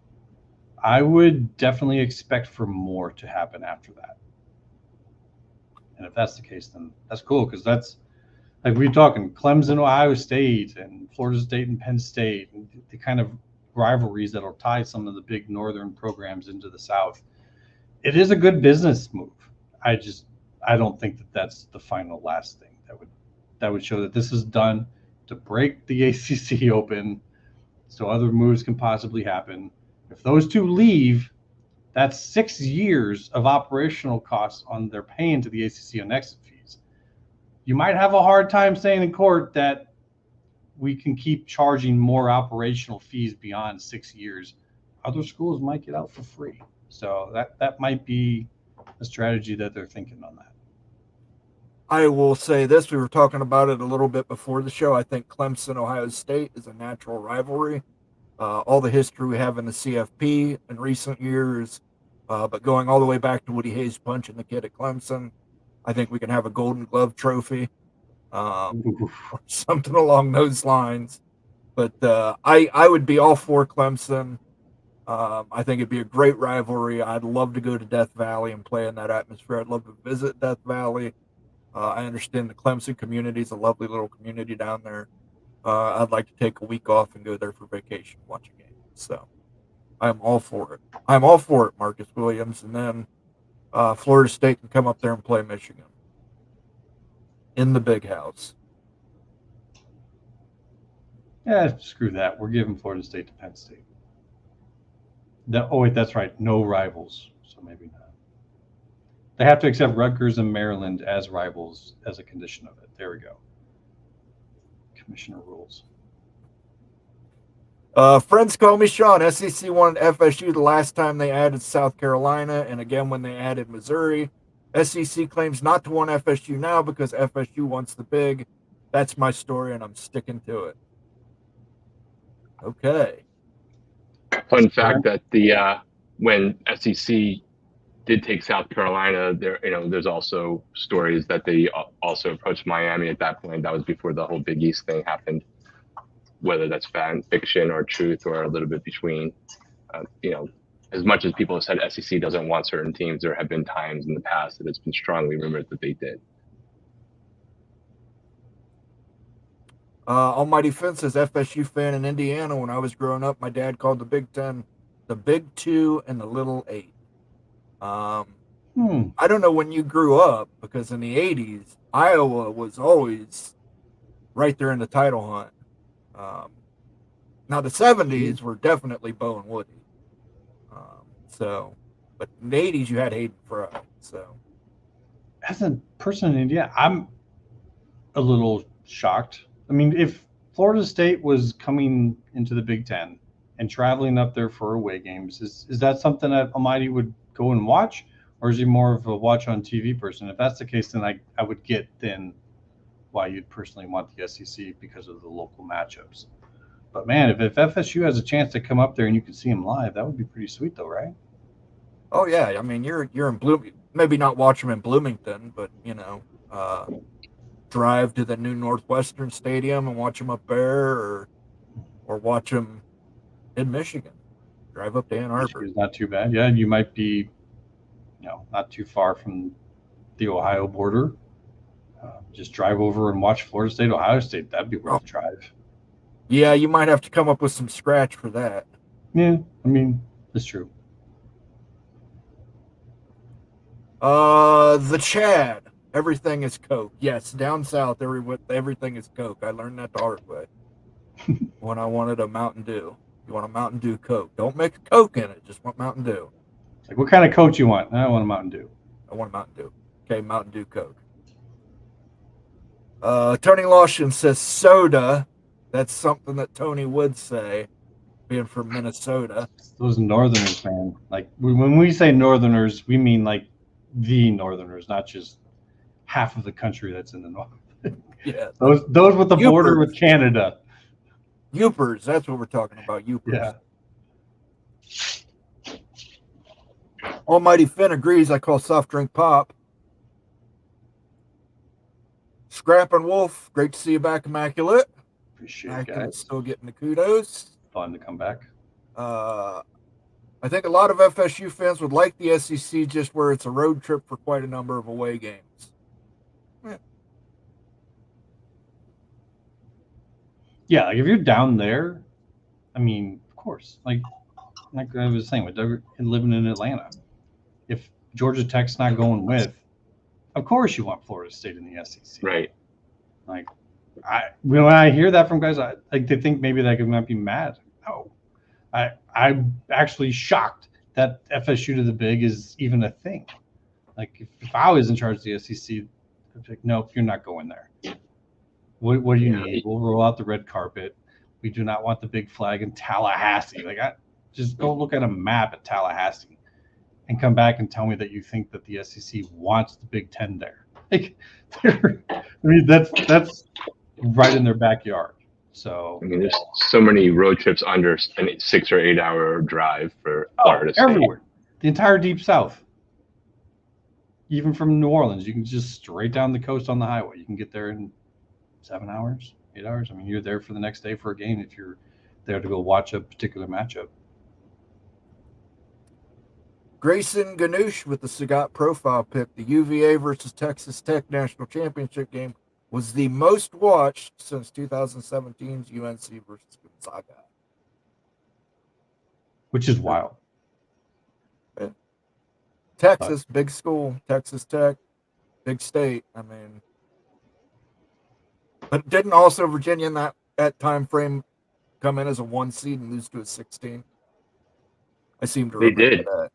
I would definitely expect for more to happen after that. And if that's the case, then that's cool, because that's like we're talking Clemson, Ohio State, and Florida State and Penn State, and the kind of rivalries that'll tie some of the big northern programs into the South. It is a good business move. I don't think that that's the final last thing that would show that this is done to break the ACC open so other moves can possibly happen. If those two leave, that's 6 years of operational costs on their paying to the ACC on exit fees. You might have a hard time saying in court that we can keep charging more operational fees beyond 6 years. Other schools might get out for free. So that might be a strategy that they're thinking on that. I will say this. We were talking about it a little bit before the show. I think Clemson, Ohio State is a natural rivalry. All the history we have in the CFP in recent years, But going all the way back to Woody Hayes punching the kid at Clemson, I think we can have a Golden Glove trophy, or something along those lines. But I would be all for Clemson. I think it'd be a great rivalry. I'd love to go to Death Valley and play in that atmosphere. I'd love to visit Death Valley. I understand the Clemson community is a lovely little community down there. I'd like to take a week off and go there for vacation, watch a game. So I'm all for it. I'm all for it, Marcus Williams. And then Florida State can come up there and play Michigan in the big house. Yeah, screw that. We're giving Florida State to Penn State. Oh, wait, that's right. No rivals. So maybe not. They have to accept Rutgers and Maryland as rivals as a condition of it. There we go. Commissioner rules. Friends call me Sean. SEC wanted FSU the last time they added South Carolina, and again when they added Missouri. SEC claims not to want FSU now because FSU wants the big. That's my story, and I'm sticking to it. Okay. Fun fact that the when SEC did take South Carolina, there's also stories that they also approached Miami at that point. That was before the whole Big East thing happened. Whether that's fan fiction or truth or a little bit between, as much as people have said SEC doesn't want certain teams, there have been times in the past that it's been strongly rumored that they did. Almighty Finn says, FSU fan in Indiana. When I was growing up, my dad called the Big Ten the Big Two and the Little Eight. I don't know when you grew up, because in the 80s, Iowa was always right there in the title hunt. Now the 70s were definitely Bo and Woody. But in the 80s you had Hayden Fry. So as a person in India, I'm a little shocked. I mean, if Florida State was coming into the Big Ten and traveling up there for away games, is that something that Almighty would go and watch, or is he more of a watch on TV person? If that's the case, then I would get then why you'd personally want the SEC because of the local matchups. But man, if FSU has a chance to come up there and you can see them live, that would be pretty sweet though, right? Oh yeah, I mean you're in Bloomington, maybe not watch them in Bloomington, but drive to the new Northwestern Stadium and watch them up there, or watch them in Michigan. Drive up to Ann Arbor. Michigan's not too bad. Yeah, you might be, not too far from the Ohio border. Just drive over and watch Florida State, Ohio State. That'd be worth a drive. Yeah, you might have to come up with some scratch for that. Yeah, I mean, it's true. The Chad. Everything is Coke. Yes, down south, everything is Coke. I learned that the hard way when I wanted a Mountain Dew. You want a Mountain Dew Coke. Don't mix Coke in it. Just want Mountain Dew. Like, what kind of Coke you want? I want a Mountain Dew. I want a Mountain Dew. Okay, Mountain Dew Coke. Tony Lawson says soda. That's something that Tony would say, being from Minnesota. Those Northerners, man. Like, when we say Northerners, we mean like the Northerners, not just half of the country that's in the north. Yeah. Those with the border with Canada. Youpers, that's what we're talking about. Youpers. Yeah. Almighty Finn agrees. I call soft drink pop. Scrap and Wolf, great to see you back, Immaculate. Appreciate it, guys. Still getting the kudos. Fun to come back. I think a lot of FSU fans would like the SEC just where it's a road trip for quite a number of away games. Yeah, like if you're down there, I mean, of course, like I was saying with Doug living in Atlanta, if Georgia Tech's not going with, of course you want Florida State in the SEC. Right. Like, when I hear that from guys, they think maybe they might be mad. No, I'm actually shocked that FSU to the Big is even a thing. Like, if I was in charge of the SEC, I'd be like, nope, you're not going there. What do you need? We'll roll out the red carpet. We do not want the big flag in Tallahassee. Like, just go look at a map at Tallahassee and come back and tell me that you think that the SEC wants the Big Ten there. Like, I mean, that's right in their backyard. So I mean, there's so many road trips under a 6 or 8 hour drive for Florida State. Everywhere. the entire Deep South. Even from New Orleans, you can just straight down the coast on the highway. You can get there in 7 hours, 8 hours. I mean, you're there for the next day for a game if you're there to go watch a particular matchup. Grayson Ganoush with the Sagat profile pick. The UVA versus Texas Tech national championship game was the most watched since 2017's UNC versus Gonzaga. Which is wild. Texas, big school. Texas Tech, big state. I mean, but didn't also Virginia in that time frame come in as a 1 seed and lose to a 16? I seem to remember that.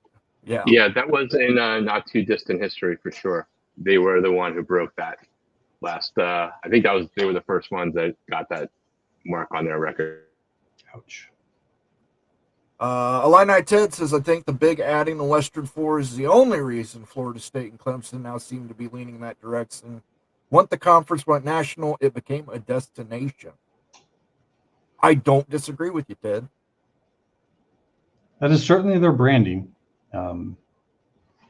Yeah. Yeah, that was in not too distant history for sure. They were the one who broke that last. I think they were the first ones that got that mark on their record. Ouch. Illini Ted says, I think the big adding the Western Four is the only reason Florida State and Clemson now seem to be leaning in that direction. Once the conference went national, it became a destination. I don't disagree with you, Ted. That is certainly their branding.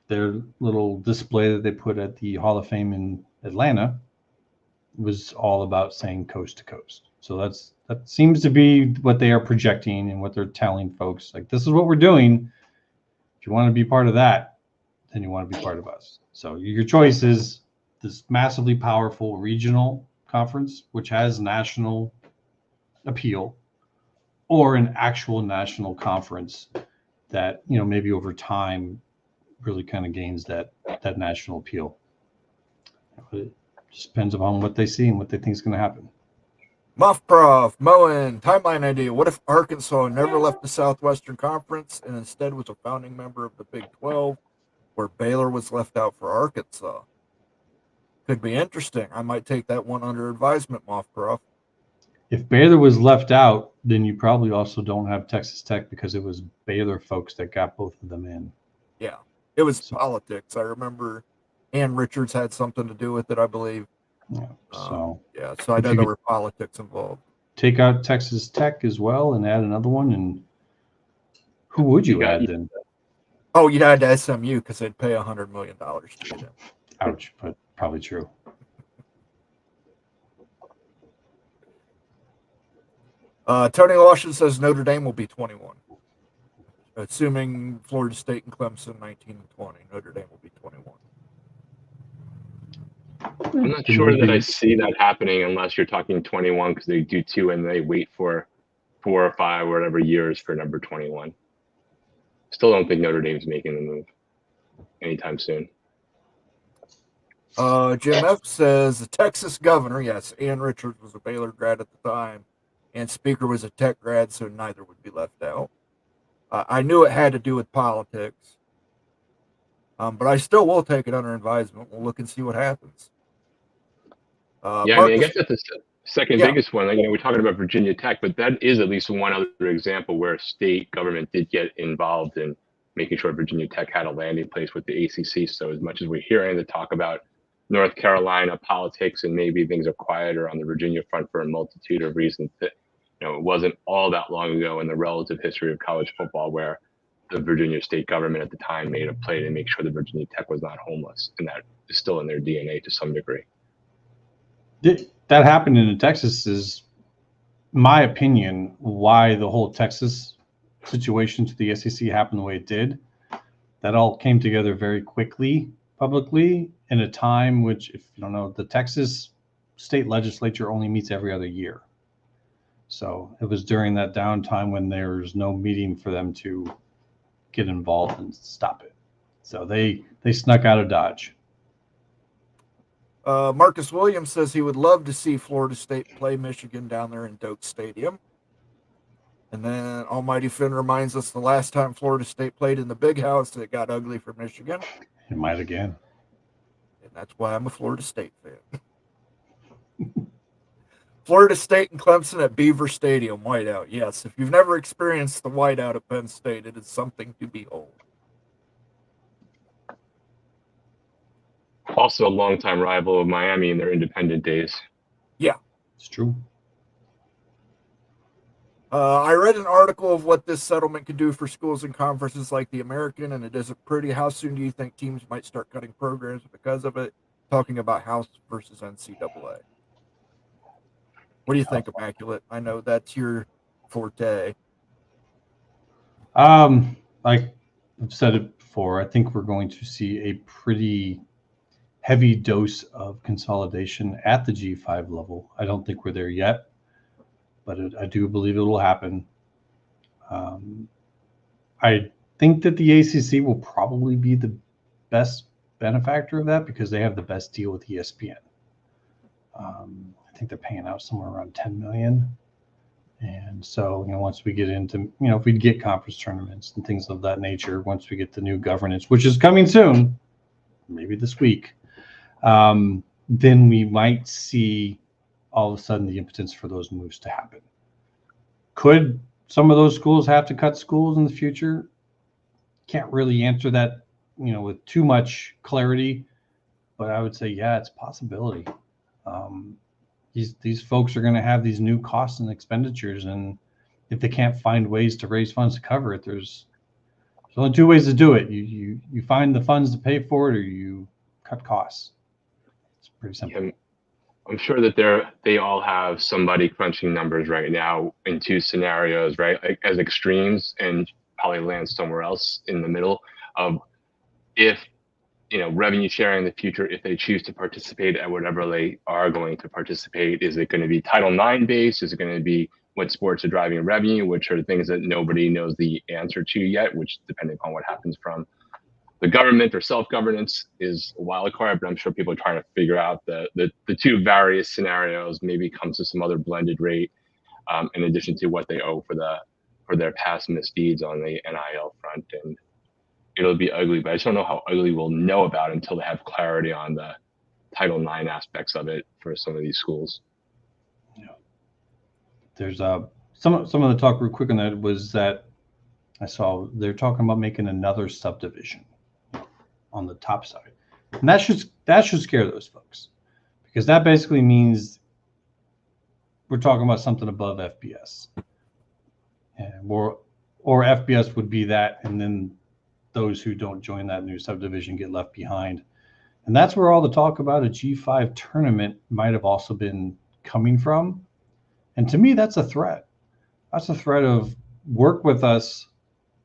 Their little display that they put at the Hall of Fame in Atlanta was all about saying coast to coast. So that seems to be what they are projecting and what they're telling folks. Like, this is what we're doing. If you want to be part of that, then you want to be part of us. So your choice is this massively powerful regional conference, which has national appeal, or an actual national conference that, you know, maybe over time really kind of gains that national appeal. It just depends upon what they see and what they think is going to happen. Muff Prof, Moen, timeline idea. What if Arkansas never left the Southwestern Conference and instead was a founding member of the Big 12, where Baylor was left out for Arkansas? Could be interesting. I might take that one under advisement, Muff Prof. If Baylor was left out, then you probably also don't have Texas Tech, because it was Baylor folks that got both of them in. Yeah, it was politics. I remember Ann Richards had something to do with it, I believe. Yeah, so I know there were politics involved. Take out Texas Tech as well and add another one, and who would you add then? Oh, you'd add to SMU because they'd pay $100 million to get in. Ouch, but probably true. Tony Lawson says Notre Dame will be 21. Assuming Florida State and Clemson 19 and 20, Notre Dame will be 21. I'm not sure that I see that happening unless you're talking 21, because they do 2 and they wait for 4 or 5 or whatever years for number 21. Still don't think Notre Dame's making the move anytime soon. Jim F says the Texas governor, yes, Ann Richards was a Baylor grad at the time, and Speaker was a Tech grad, so neither would be left out. I knew it had to do with politics, but I still will take it under advisement. We'll look and see what happens. Yeah, I mean, I guess that's the second biggest one. Like, you know, we're talking about Virginia Tech, but that is at least one other example where state government did get involved in making sure Virginia Tech had a landing place with the ACC. So as much as we're hearing the talk about North Carolina politics and maybe things are quieter on the Virginia front for a multitude of reasons, that, you know, it wasn't all that long ago in the relative history of college football where the Virginia state government at the time made a play to make sure that Virginia Tech was not homeless, and that is still in their DNA to some degree. That happened in Texas is, my opinion, why the whole Texas situation to the SEC happened the way it did. That all came together very quickly, publicly, in a time which, if you don't know, the Texas state legislature only meets every other year. So it was during that downtime when there was no meeting for them to get involved and stop it. So they snuck out of Dodge. Marcus Williams says he would love to see Florida State play Michigan down there in Doak Stadium. And then Almighty Finn reminds us the last time Florida State played in the Big House, it got ugly for Michigan. It might again. And that's why I'm a Florida State fan. Florida State and Clemson at Beaver Stadium, whiteout. Yes, if you've never experienced the whiteout at Penn State, it is something to behold. Also a longtime rival of Miami in their independent days. Yeah. It's true. I read an article of what this settlement could do for schools and conferences like the American, and it isn't pretty. How soon do you think teams might start cutting programs because of it? Talking about House versus NCAA. What do you think, Immaculate? I know that's your forte. Like I've said it before, I think we're going to see a pretty heavy dose of consolidation at the G5 level. I don't think we're there yet, but I do believe it will happen. I think that the ACC will probably be the best benefactor of that because they have the best deal with ESPN. I think they're paying out somewhere around $10 million. And so, once we get into, if we get conference tournaments and things of that nature, once we get the new governance, which is coming soon, maybe this week, then we might see all of a sudden the impotence for those moves to happen. Could some of those schools have to cut schools in the future? Can't really answer that, with too much clarity, but I would say, yeah, it's a possibility. These folks are going to have these new costs and expenditures, and if they can't find ways to raise funds to cover it, there's only two ways to do it. You find the funds to pay for it, or you cut costs. It's pretty simple. Yeah, I'm sure that they all have somebody crunching numbers right now in two scenarios, right? Like as extremes, and probably land somewhere else in the middle of if revenue sharing in the future, if they choose to participate at whatever they are going to participate. Is it going to be Title IX based? Is it going to be what sports are driving revenue, which are things that nobody knows the answer to yet, which depending upon what happens from the government or self-governance is a wild card, but I'm sure people are trying to figure out the two various scenarios, maybe comes to some other blended rate in addition to what they owe for their past misdeeds on the NIL front. And it'll be ugly, but I just don't know how ugly we'll know about until they have clarity on the Title IX aspects of it for some of these schools. Yeah. There's some of the talk real quick on that was that I saw they're talking about making another subdivision on the top side, and that should scare those folks, because that basically means we're talking about something above FBS, and or FBS would be that, and then those who don't join that new subdivision get left behind. And that's where all the talk about a G5 tournament might have also been coming from. And to me, that's a threat. That's a threat of work with us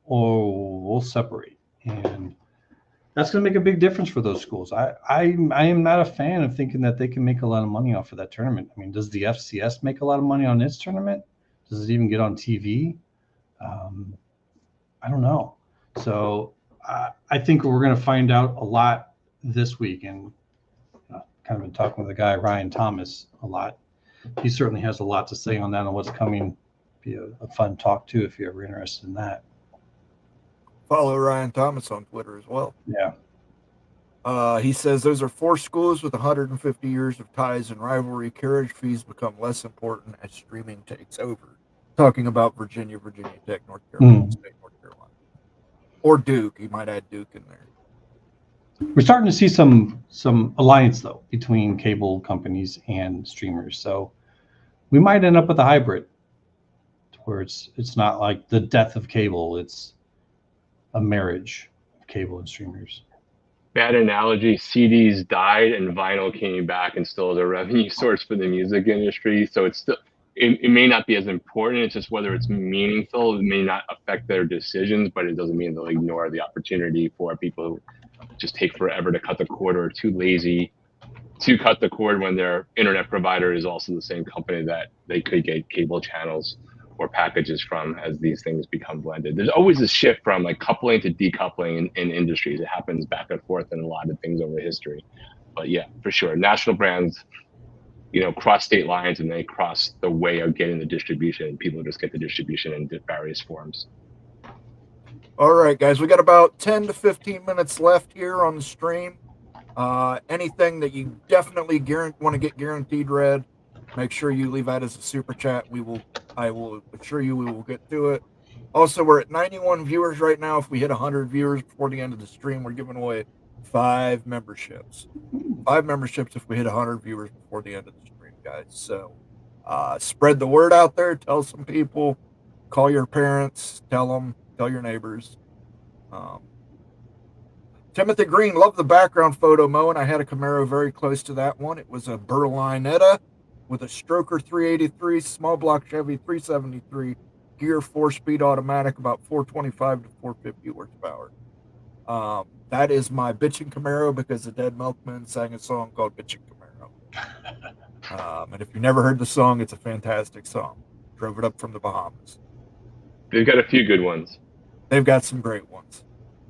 or we'll separate. And that's going to make a big difference for those schools. I am not a fan of thinking that they can make a lot of money off of that tournament. I mean, does the FCS make a lot of money on its tournament? Does it even get on TV? I don't know. So I think we're going to find out a lot this week, and kind of been talking with the guy Ryan Thomas a lot. He certainly has a lot to say on that and what's coming. Be a fun talk too if you're ever interested in that. Follow Ryan Thomas on Twitter as well. Yeah. He says those are four schools with 150 years of ties and rivalry. Carriage fees become less important as streaming takes over. Talking about Virginia Tech, North Carolina State, North Carolina. Or Duke. He might add Duke in there. We're starting to see some alliance, though, between cable companies and streamers. So we might end up with a hybrid where it's not like the death of cable. It's a marriage of cable and streamers. Bad analogy. CDs died and vinyl came back and still is a revenue source for the music industry. So it's still, it may not be as important. It's just whether it's meaningful. It may not affect their decisions, but it doesn't mean they'll ignore the opportunity for people who just take forever to cut the cord or are too lazy to cut the cord when their internet provider is also the same company that they could get cable channels or packages from as these things become blended. There's always a shift from like coupling to decoupling in industries. It happens back and forth in a lot of things over history. But yeah, for sure. National brands, cross state lines and they cross the way of getting the distribution. People just get the distribution in various forms. All right, guys, we got about 10 to 15 minutes left here on the stream. Anything that you definitely want to get guaranteed read, make sure you leave that as a super chat. I will assure you we will get to it. Also, we're at 91 viewers right now. If we hit 100 viewers before the end of the stream, we're giving away 5 memberships. 5 memberships if we hit 100 viewers before the end of the stream, guys. So spread the word out there. Tell some people. call your parents, tell your neighbors. Timothy Green, love the background photo, Moen. I had a Camaro very close to that one. It was a Berlinetta with a Stroker 383, small block Chevy 373, gear 4-speed automatic, about 425 to 450 horsepower. That is my bitchin' Camaro because the Dead Milkmen sang a song called Bitchin' Camaro. And if you never heard the song, it's a fantastic song. Drove it up from the Bahamas. They've got a few good ones. They've got some great ones.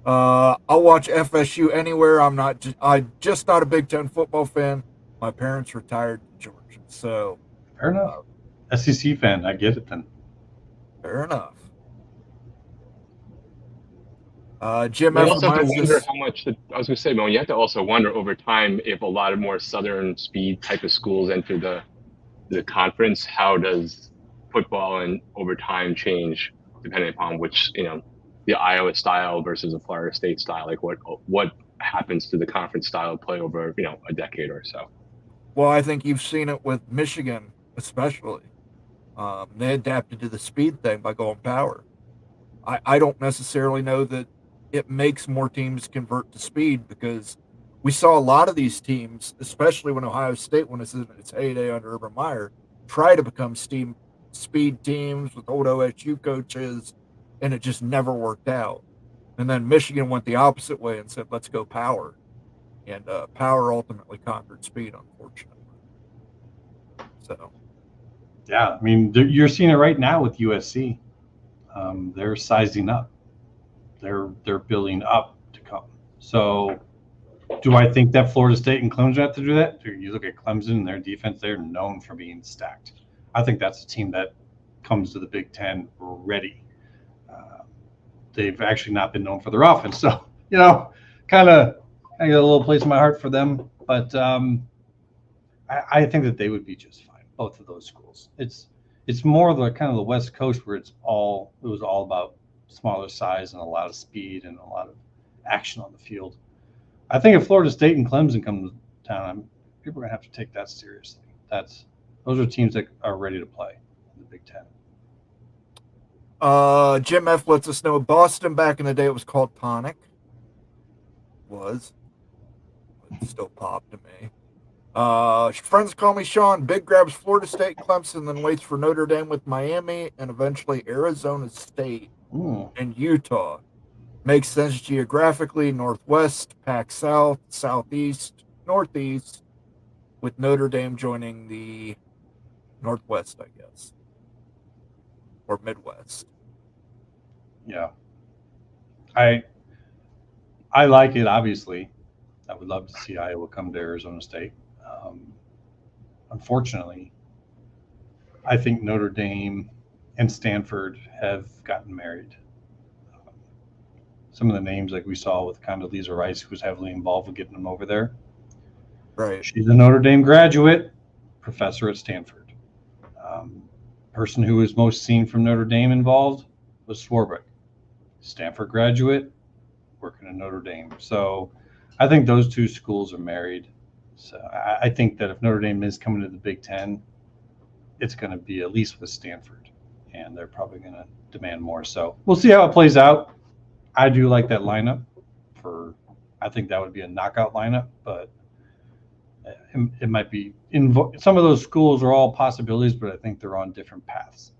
I'll watch FSU anywhere. I'm just not a Big Ten football fan. My parents retired in Georgia, so Fair enough. SEC fan, I get it then. Fair enough. Jim You F. also have to reminds wonder us. how much. I was going to say, Mo, you have to also wonder over time if a lot of more Southern speed type of schools enter the conference. How does football and over time change depending upon which the Iowa style versus the Florida State style? Like what happens to the conference style play over a decade or so? Well, I think you've seen it with Michigan, especially. They adapted to the speed thing by going power. I don't necessarily know that it makes more teams convert to speed because we saw a lot of these teams, especially when Ohio State, when it's in its heyday under Urban Meyer, try to become speed teams with old OSU coaches, and it just never worked out. And then Michigan went the opposite way and said, let's go power. And power ultimately conquered speed, unfortunately. So, yeah, I mean, you're seeing it right now with USC. They're sizing up. They're building up to come. So, do I think that Florida State and Clemson have to do that? You look at Clemson and their defense; they're known for being stacked. I think that's a team that comes to the Big Ten ready. They've actually not been known for their offense, so kind of I got a little place in my heart for them. But I think that they would be just fine. Both of those schools. It's more the kind of the West Coast where it was all about smaller size and a lot of speed and a lot of action on the field. I think if Florida State and Clemson come to town, people are gonna have to take that seriously. Those are teams that are ready to play in the Big Ten. Jim F. lets us know Boston back in the day it was called Tonic. It still popped to me. Friends call me Sean. Big grabs Florida State, Clemson, then waits for Notre Dame with Miami and eventually Arizona State and Utah. Makes sense geographically. Northwest, Pac South, Southeast, Northeast, with Notre Dame joining the Northwest, I guess, or Midwest. Yeah, I like it. Obviously, I would love to see Iowa come to Arizona State. Unfortunately, I think Notre Dame and Stanford have gotten married. Some of the names like we saw with Condoleezza Rice, who was heavily involved with getting them over there. Right. She's a Notre Dame graduate, professor at Stanford. Person who was most seen from Notre Dame involved was Swarbrick, Stanford graduate, working at Notre Dame. So I think those two schools are married. So I think that if Notre Dame is coming to the Big Ten, it's going to be at least with Stanford, and they're probably going to demand more. So we'll see how it plays out. I do like that lineup. I think that would be a knockout lineup, but it might be some of those schools are all possibilities, but I think they're on different paths,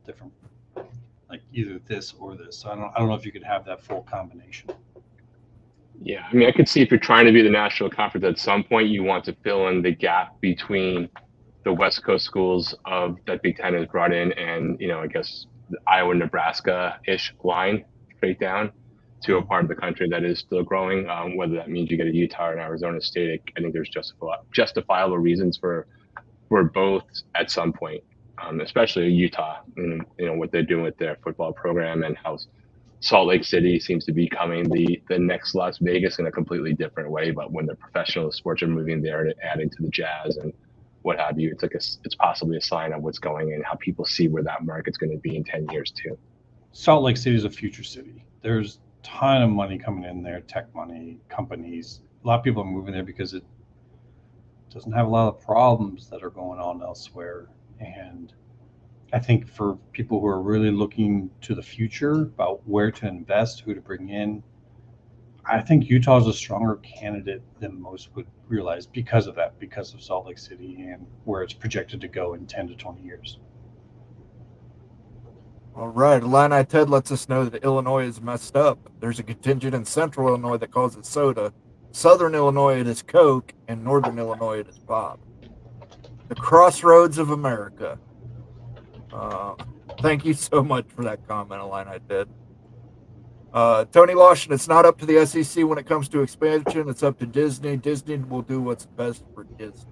like either this or this. So I don't know if you could have that full combination. Yeah, I mean, I could see if you're trying to be the national conference at some point, you want to fill in the gap between the West Coast schools that Big Ten has brought in and, I guess the Iowa, Nebraska-ish line straight down to a part of the country that is still growing. Whether that means you get a Utah or an Arizona State, I think there's justifiable reasons for both at some point, especially Utah and, what they're doing with their football program and how Salt Lake City seems to be becoming the next Las Vegas in a completely different way. But when the professional sports are moving there and adding to the Jazz and what have you, it's possibly a sign of what's going and how people see where that market's going to be in 10 years too. Salt Lake City is a future city. There's a ton of money coming in there, tech money, companies. A lot of people are moving there because it doesn't have a lot of problems that are going on elsewhere. And I think for people who are really looking to the future about where to invest, who to bring in, I think Utah is a stronger candidate than most would realize because of that, because of Salt Lake City and where it's projected to go in 10 to 20 years. All right, Illini Ted lets us know that Illinois is messed up. There's a contingent in Central Illinois that calls it soda. Southern Illinois, it is Coke, and Northern Illinois, it is pop. The crossroads of America. Thank you so much for that comment, Illini Ted. Tony Lawson, it's not up to the SEC when it comes to expansion. It's up to Disney. Disney will do what's best for Disney.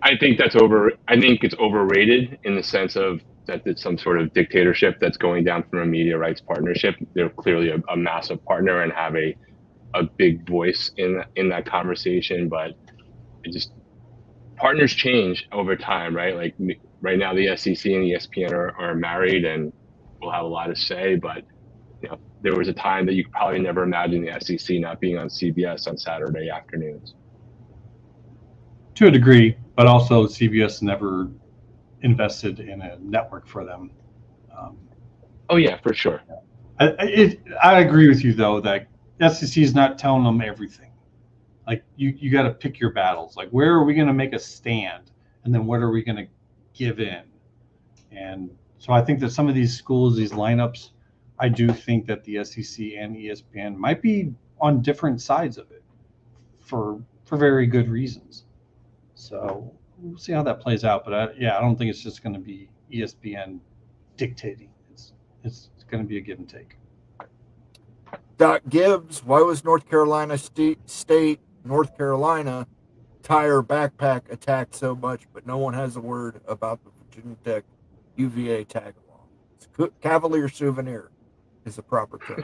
I think that's over. I think it's overrated in the sense of that it's some sort of dictatorship that's going down from a media rights partnership. They're clearly a massive partner and have a big voice in that conversation. But it just partners change over time, right? Like right now, the SEC and ESPN are married and will have a lot to say. But you know, there was a time that you could probably never imagine the SEC not being on CBS on Saturday afternoons. To a degree, but also CBS never invested in a network for them. Oh yeah, for sure. I agree with you though that SEC is not telling them everything. Like you got to pick your battles. Like where are we going to make a stand, and then what are we going to give in? And so I think that some of these schools, these lineups, I do think that the SEC and ESPN might be on different sides of it for very good reasons. So we'll see how that plays out. But I don't think it's just going to be ESPN dictating. It's going to be a give and take. Doc Gibbs, why was North Carolina State, North Carolina tire backpack attacked so much, but no one has a word about the Virginia Tech UVA tag along? It's Cavalier souvenir is the proper term.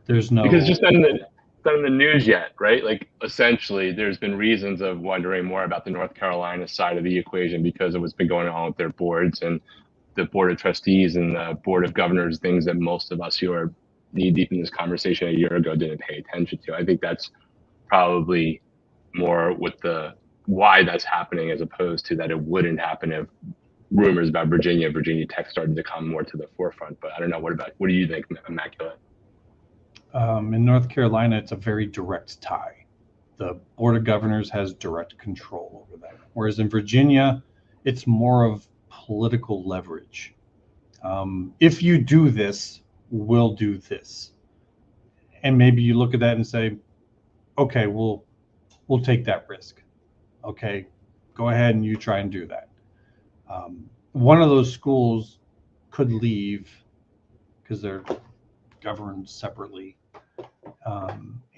There's no because just not in the news yet, right? Like essentially, there's been reasons of wondering more about the North Carolina side of the equation because of what's been going on with their boards and the board of trustees and the board of governors, things that most of us who are knee deep in this conversation a year ago didn't pay attention to. I think that's probably more with the why that's happening as opposed to that it wouldn't happen if rumors about Virginia Tech started to come more to the forefront. But I don't know. What do you think, Immaculate? In North Carolina, it's a very direct tie. The Board of Governors has direct control over that. Whereas in Virginia, it's more of political leverage. If you do this, we'll do this. And maybe you look at that and say, okay, we'll take that risk. Okay, go ahead and you try and do that. One of those schools could leave because they're governed separately.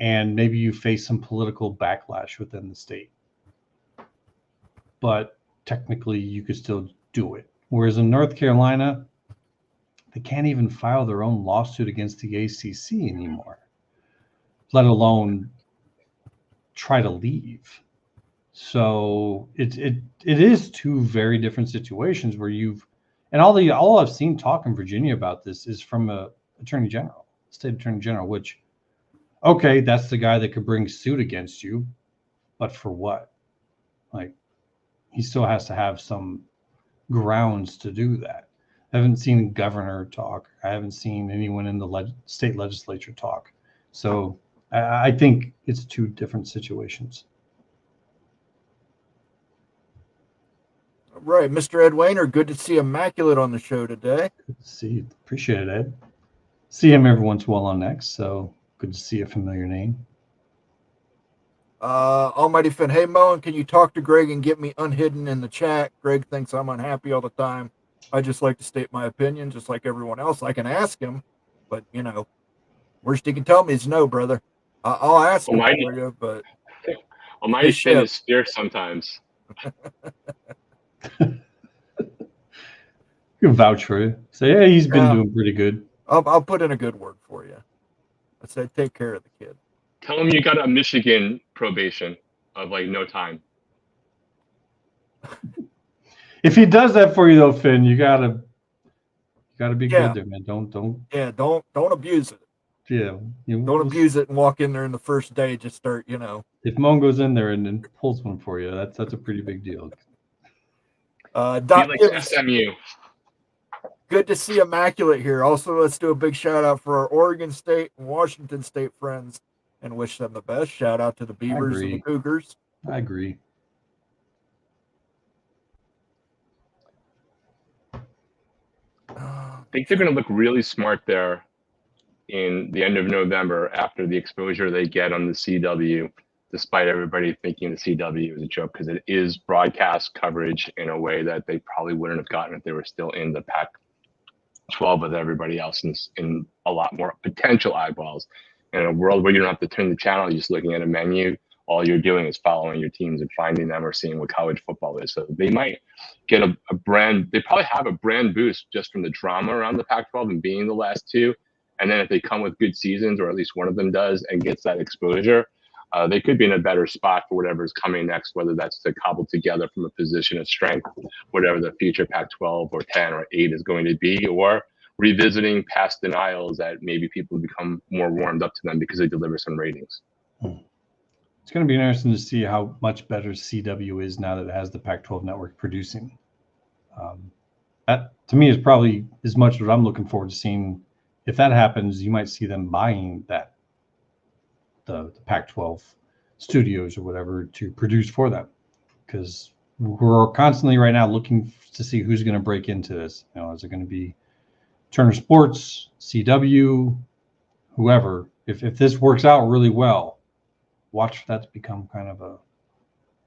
And maybe you face some political backlash within the state. But technically, you could still do it. Whereas in North Carolina, they can't even file their own lawsuit against the ACC anymore, let alone try to leave. So it is two very different situations where all I've seen talk in Virginia about this is from a state attorney general, which, okay, that's the guy that could bring suit against you, but for what? Like, he still has to have some grounds to do that. I haven't seen a governor talk. I haven't seen anyone in the state legislature talk. So I think it's two different situations. All right, Mr. Ed Wayner, good to see Immaculate on the show today. Good to see you. Appreciate it, Ed. See him every once in a while on X, so good to see a familiar name. Almighty Finn, hey Moen, can you talk to Greg and get me unhidden in the chat? Greg thinks I'm unhappy all the time. I just like to state my opinion, just like everyone else. I can ask him, but worst he can tell me is no, brother. I'll ask him for you, but my Finn is fierce sometimes. You can vouch for you. Say, hey, he's been doing pretty good. I'll put in a good word for you. I said, take care of the kid. Tell him you got a Michigan probation of like no time. If he does that for you though, Finn, you gotta be good there, man. Don't abuse it. Yeah. Don't abuse it and walk in there in the first day, just start, If Moen goes in there and then pulls one for you, that's a pretty big deal. Be Doc like Gibbs, SMU. good to see Immaculate here. Also, let's do a big shout out for our Oregon State and Washington State friends and wish them the best. Shout out to the Beavers and the agree. Cougars. I agree. I think they're going to look really smart there in the end of November after the exposure they get on the CW, despite everybody thinking the CW is a joke, because it is broadcast coverage in a way that they probably wouldn't have gotten if they were still in the Pac-12 with everybody else in a lot more potential eyeballs. In a world where you don't have to turn the channel, you're just looking at a menu. All you're doing is following your teams and finding them or seeing what college football is. So they might get a brand. They probably have a brand boost just from the drama around the Pac-12 and being the last two. And then if they come with good seasons, or at least one of them does, and gets that exposure, they could be in a better spot for whatever's coming next, whether that's to cobble together from a position of strength, whatever the future Pac-12 or 10 or 8 is going to be, or revisiting past denials that maybe people become more warmed up to them because they deliver some ratings. It's going to be interesting to see how much better CW is now that it has the Pac-12 network producing. That, to me, is probably as much what I'm looking forward to seeing. If that happens, you might see them buying that the Pac-12 studios or whatever to produce for them, because we're constantly right now looking to see who's going to break into this. You know, is it going to be Turner Sports, CW, whoever? If this works out really well, watch for that to become kind of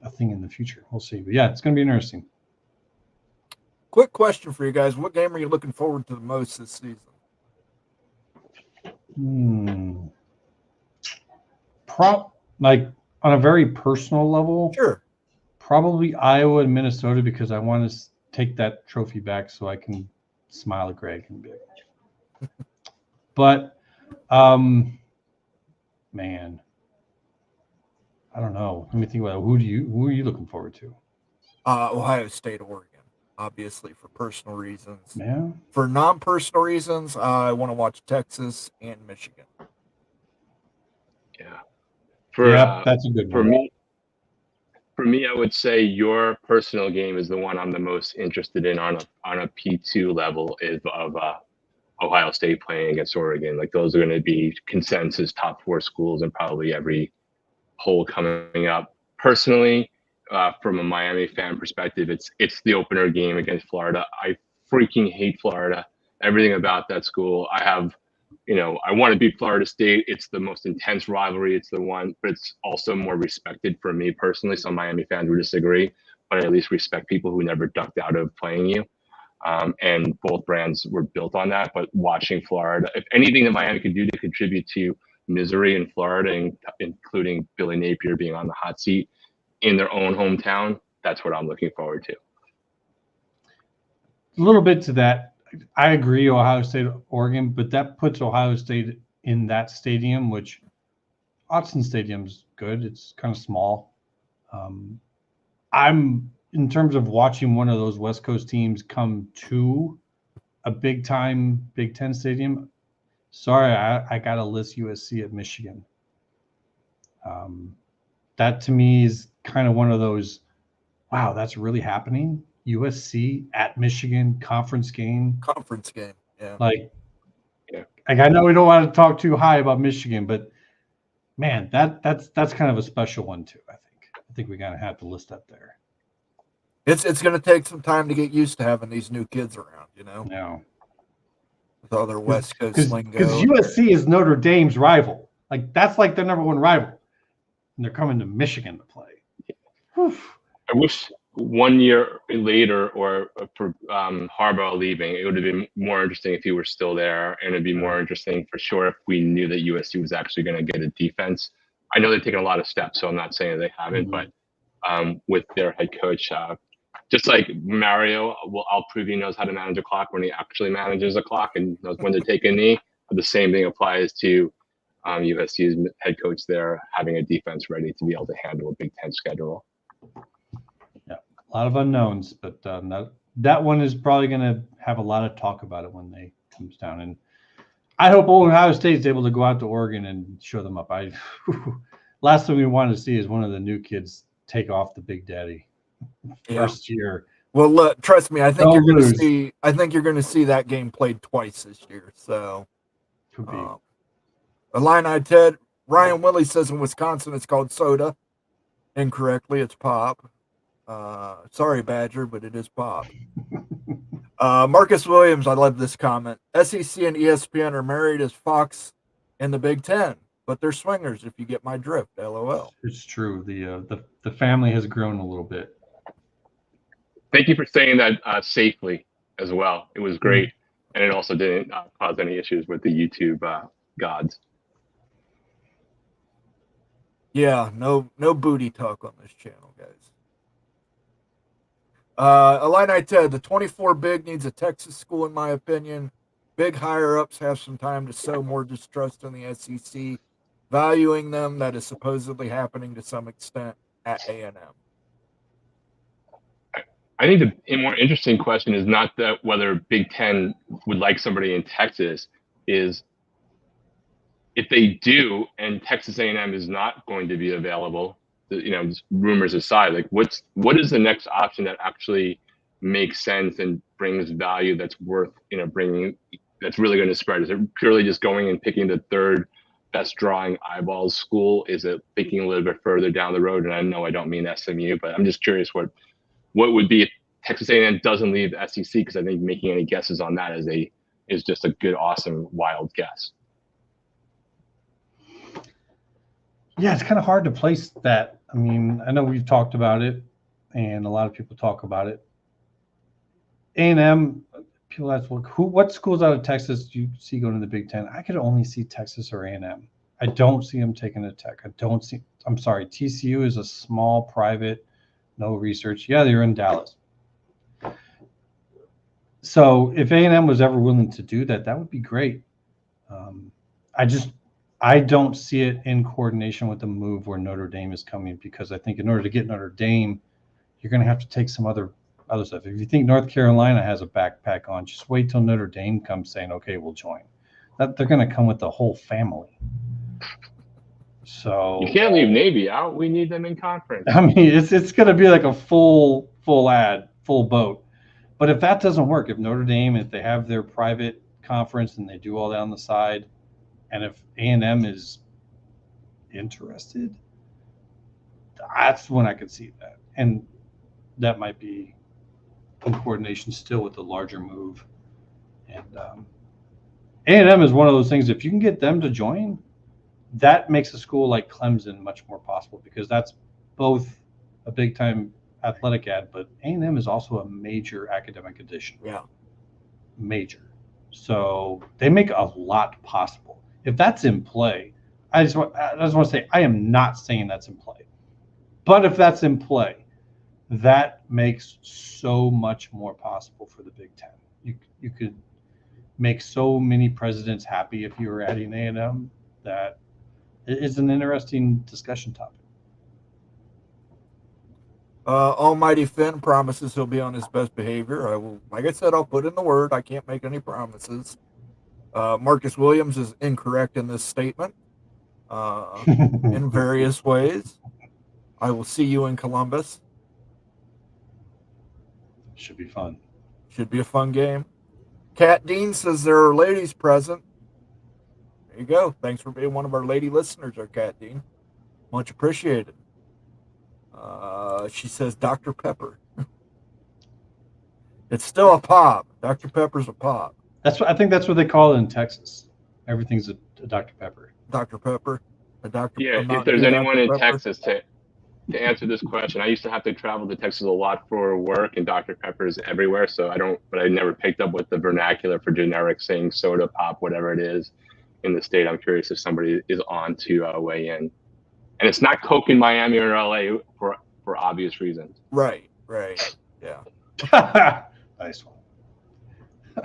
a thing in the future. We'll see. But yeah, it's going to be interesting. Quick question for you guys. What game are you looking forward to the most this season? Like on a very personal level, Sure. probably Iowa and Minnesota, because I want to take that trophy back so I can smile at Greg and be like, but man, I don't know. Let me think about it. Who are you looking forward to? Ohio State, Oregon, obviously for personal reasons. Yeah. For non-personal reasons, I want to watch Texas and Michigan. Yeah. That's a good one. For me, I would say your personal game is the one I'm the most interested in on a P2 level of Ohio State playing against Oregon. Like those are going to be consensus top 4 schools in probably every poll coming up. Personally, from a Miami fan perspective, it's the opener game against Florida. I freaking hate Florida. Everything about that school. I want to beat Florida State. It's the most intense rivalry. It's the one, but it's also more respected for me personally. Some Miami fans would disagree, but I at least respect people who never ducked out of playing you. And both brands were built on that. But watching Florida, if anything that Miami could do to contribute to misery in Florida, including Billy Napier being on the hot seat in their own hometown, that's what I'm looking forward to. A little bit to that. I agree, Ohio State, Oregon, but that puts Ohio State in that stadium, which Autzen Stadium's good. It's kind of small. I'm, in terms of watching one of those West Coast teams come to a big-time Big Ten stadium, sorry, I got to list USC at Michigan. That, to me, is kind of one of those, wow, that's really happening? USC at Michigan, conference game. Yeah. Like I know we don't want to talk too high about Michigan, but man, that's kind of a special one too. I think we gotta have to list that there. It's going to take some time to get used to having these new kids around, Yeah. With other West Coast lingo. Because USC is Notre Dame's rival. Like that's like their number one rival, and they're coming to Michigan to play. Whew. I wish 1 year later, or for Harbaugh leaving, it would have been more interesting if he were still there, and it'd be more interesting for sure if we knew that USC was actually going to get a defense. I know they've taken a lot of steps, so I'm not saying that they haven't, but with their head coach, just like Mario, I'll prove he knows how to manage a clock when he actually manages a clock and knows when to take a knee. But the same thing applies to USC's head coach there, having a defense ready to be able to handle a Big Ten schedule. A lot of unknowns, but that one is probably going to have a lot of talk about it when they comes down. And I hope Ohio State is able to go out to Oregon and show them up. Last thing we wanted to see is one of the new kids take off the Big Daddy. First year, Well, look, trust me, I think Don't you're going to lose. see. I think you're going to see that game played twice this year. So, Could be. Illini Ted Ryan Willie says in Wisconsin it's called soda. Incorrectly, it's pop. Sorry, Badger, but it is pop. Marcus Williams, I love this comment. SEC and ESPN are married as Fox and the Big Ten, but they're swingers. If you get my drift, LOL. It's true. The family has grown a little bit. Thank you for saying that safely as well. It was great, and it also didn't cause any issues with the YouTube gods. Yeah, no booty talk on this channel, guys. Illini Ted, the 24 big needs a Texas school, in my opinion. Big higher ups have some time to sow more distrust in the SEC, valuing them. That is supposedly happening to some extent at A&M. I think the more interesting question is not that whether Big Ten would like somebody in Texas, is if they do and Texas A&M is not going to be available, just rumors aside, like what is the next option that actually makes sense and brings value that's worth bringing, that's really going to spread? Is it purely just going and picking the third best drawing eyeballs school? Is it thinking a little bit further down the road? And I know I don't mean SMU, but I'm just curious what would be if Texas A&M doesn't leave the SEC, because I think making any guesses on that is just a good, awesome, wild guess. Yeah, it's kind of hard to place that. I mean, I know we've talked about it, and a lot of people talk about it. A&M, people ask, well, what schools out of Texas do you see going to the Big Ten? I could only see Texas or A&M. I don't see them taking a Tech. I'm sorry, TCU is a small, private, no research. Yeah, they're in Dallas. So if A&M was ever willing to do that, that would be great. I don't see it in coordination with the move where Notre Dame is coming, because I think in order to get Notre Dame, you're going to have to take some other stuff. If you think North Carolina has a backpack on, just wait till Notre Dame comes saying, okay, we'll join. They're going to come with the whole family. So you can't leave Navy out. We need them in conference. I mean, it's going to be like a full boat. But if that doesn't work, if Notre Dame, if they have their private conference and they do all that on the side, and if A&M is interested, that's when I could see that. And that might be in coordination still with the larger move. And A&M is one of those things, if you can get them to join, that makes a school like Clemson much more possible, because that's both a big-time athletic ad, but A&M is also a major academic addition. Yeah. Major. So they make a lot possible. If that's in play, I just want to say, I am not saying that's in play. But if that's in play, that makes so much more possible for the Big Ten. You could make so many presidents happy if you were adding A&M. That is an interesting discussion topic. Almighty Finn promises he'll be on his best behavior. I will, like I said, I'll put in the word. I can't make any promises. Marcus Williams is incorrect in this statement in various ways. I will see you in Columbus. Should be fun. Should be a fun game. Kat Dean says there are ladies present. There you go. Thanks for being one of our lady listeners, our Kat Dean. Much appreciated. She says Dr. Pepper. It's still a pop. Dr. Pepper's a pop. I think that's what they call it in Texas. Everything's a Dr. Pepper. Dr. Pepper. A Dr. Yeah, if there's anyone in Texas to answer this question, I used to have to travel to Texas a lot for work, and Dr. Pepper is everywhere. So I never picked up with the vernacular for generic saying soda, pop, whatever it is in the state. I'm curious if somebody is on to weigh in. And it's not Coke in Miami or LA for obvious reasons. Right. Yeah. Nice one.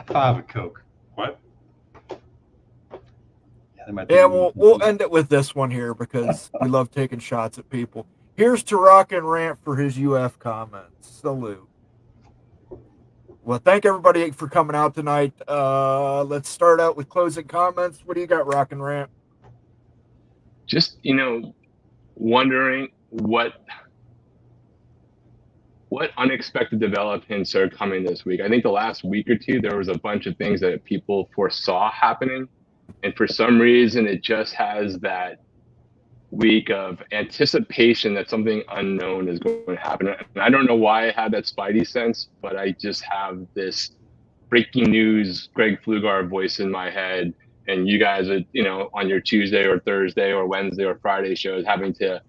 I'll have a Coke. What? Yeah, we'll end it with this one here because we love taking shots at people. Here's to Rock and Rant for his UF comments. Salute. Well, thank everybody for coming out tonight. Let's start out with closing comments. What do you got, Rock and Rant? Just, wondering what what unexpected developments are coming this week? I think the last week or two, there was a bunch of things that people foresaw happening. And for some reason, it just has that week of anticipation that something unknown is going to happen. And I don't know why I had that spidey sense, but I just have this breaking news Greg Flugar voice in my head. And you guys are, on your Tuesday or Thursday or Wednesday or Friday shows having to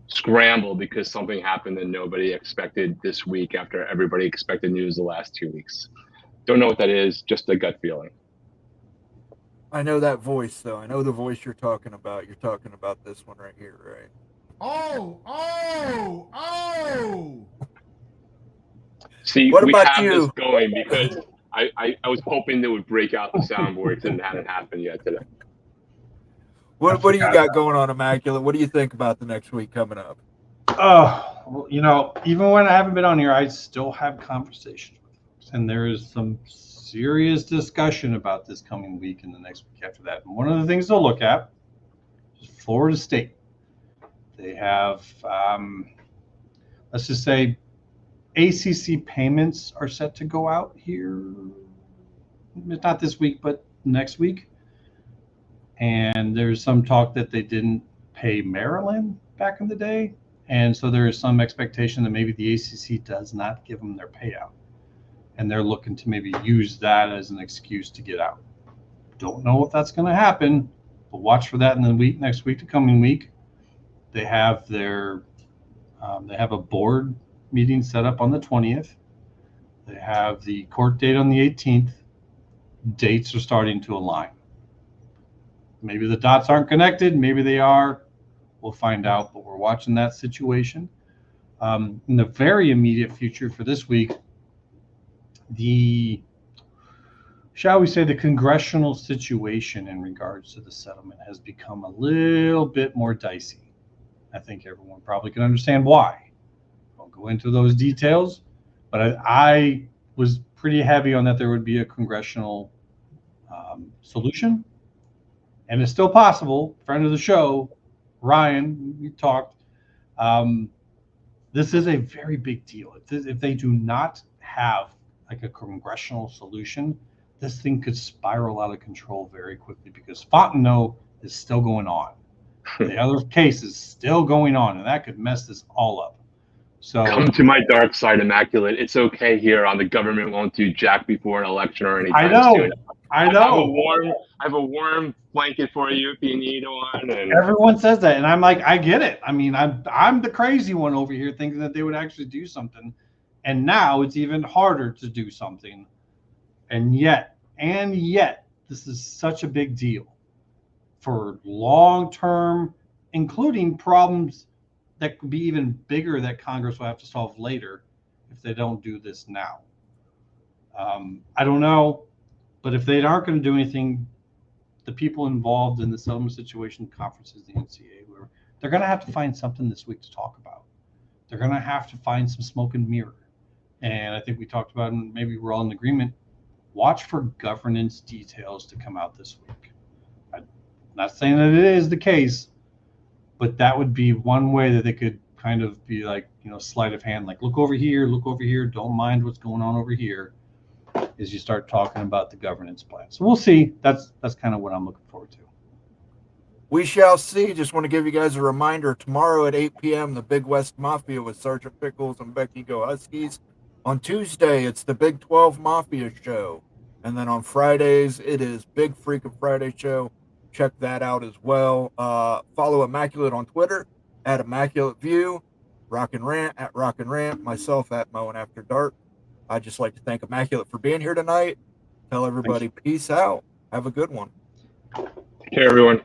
scramble because something happened that nobody expected this week after everybody expected news the last 2 weeks. Don't know what that is, just a gut feeling. I know that voice, though. I know the voice you're talking about. You're talking about this one right here, right? Oh! See, What we about have you? this going because I was hoping they would break out the soundboards and it hadn't happened yet today. What do you got going on, Immaculate? What do you think about the next week coming up? Well, even when I haven't been on here, I still have conversations with folks, and there is some serious discussion about this coming week and the next week after that. And one of the things they'll look at is Florida State. They have, let's just say, ACC payments are set to go out here, not this week, but next week. And there's some talk that they didn't pay Maryland back in the day. And so there is some expectation that maybe the ACC does not give them their payout. And they're looking to maybe use that as an excuse to get out. Don't know if that's going to happen, but watch for that in the next week, the coming week. They have they have a board meeting set up on the 20th. They have the court date on the 18th. Dates are starting to align. Maybe the dots aren't connected. Maybe they are. We'll find out, but we're watching that situation. In the very immediate future for this week, shall we say, the congressional situation in regards to the settlement has become a little bit more dicey. I think everyone probably can understand why. I'll go into those details, but I was pretty heavy on that there would be a congressional solution. And it's still possible. Friend of the show, Ryan, we talked. This is a very big deal. If they do not have like a congressional solution, this thing could spiral out of control very quickly because Fontenot is still going on. The other case is still going on, and that could mess this all up. So come to my dark side, Immaculate. It's okay here on the government won't do jack before an election or anything. I know. I have a warm blanket for you if you need one. And everyone says that, and I'm like, I get it. I mean, I'm the crazy one over here thinking that they would actually do something, and now it's even harder to do something. And yet, this is such a big deal for long term, including problems that could be even bigger that Congress will have to solve later if they don't do this now. I don't know. But if they aren't going to do anything, the people involved in the settlement situation conferences, the NCAA, they're going to have to find something this week to talk about. They're going to have to find some smoke and mirror. And I think we talked about, and maybe we're all in agreement, watch for governance details to come out this week. I'm not saying that it is the case, but that would be one way that they could kind of be like, sleight of hand, like look over here, don't mind what's going on over here. Is you start talking about the governance plan. So we'll see. That's kind of what I'm looking forward to. We shall see. Just want to give you guys a reminder. Tomorrow at 8 p.m., the Big West Mafia with Sergeant Pickles and Becky Go Huskies. On Tuesday, it's the Big 12 Mafia show. And then on Fridays, it is Big Freakin' Friday show. Check that out as well. Follow Immaculate on Twitter at Immaculate View. Rock and Rant at Rock and Rant. Myself at Moen After Dark. I'd just like to thank Immaculate for being here tonight. Tell everybody peace out. Have a good one. Take care, everyone.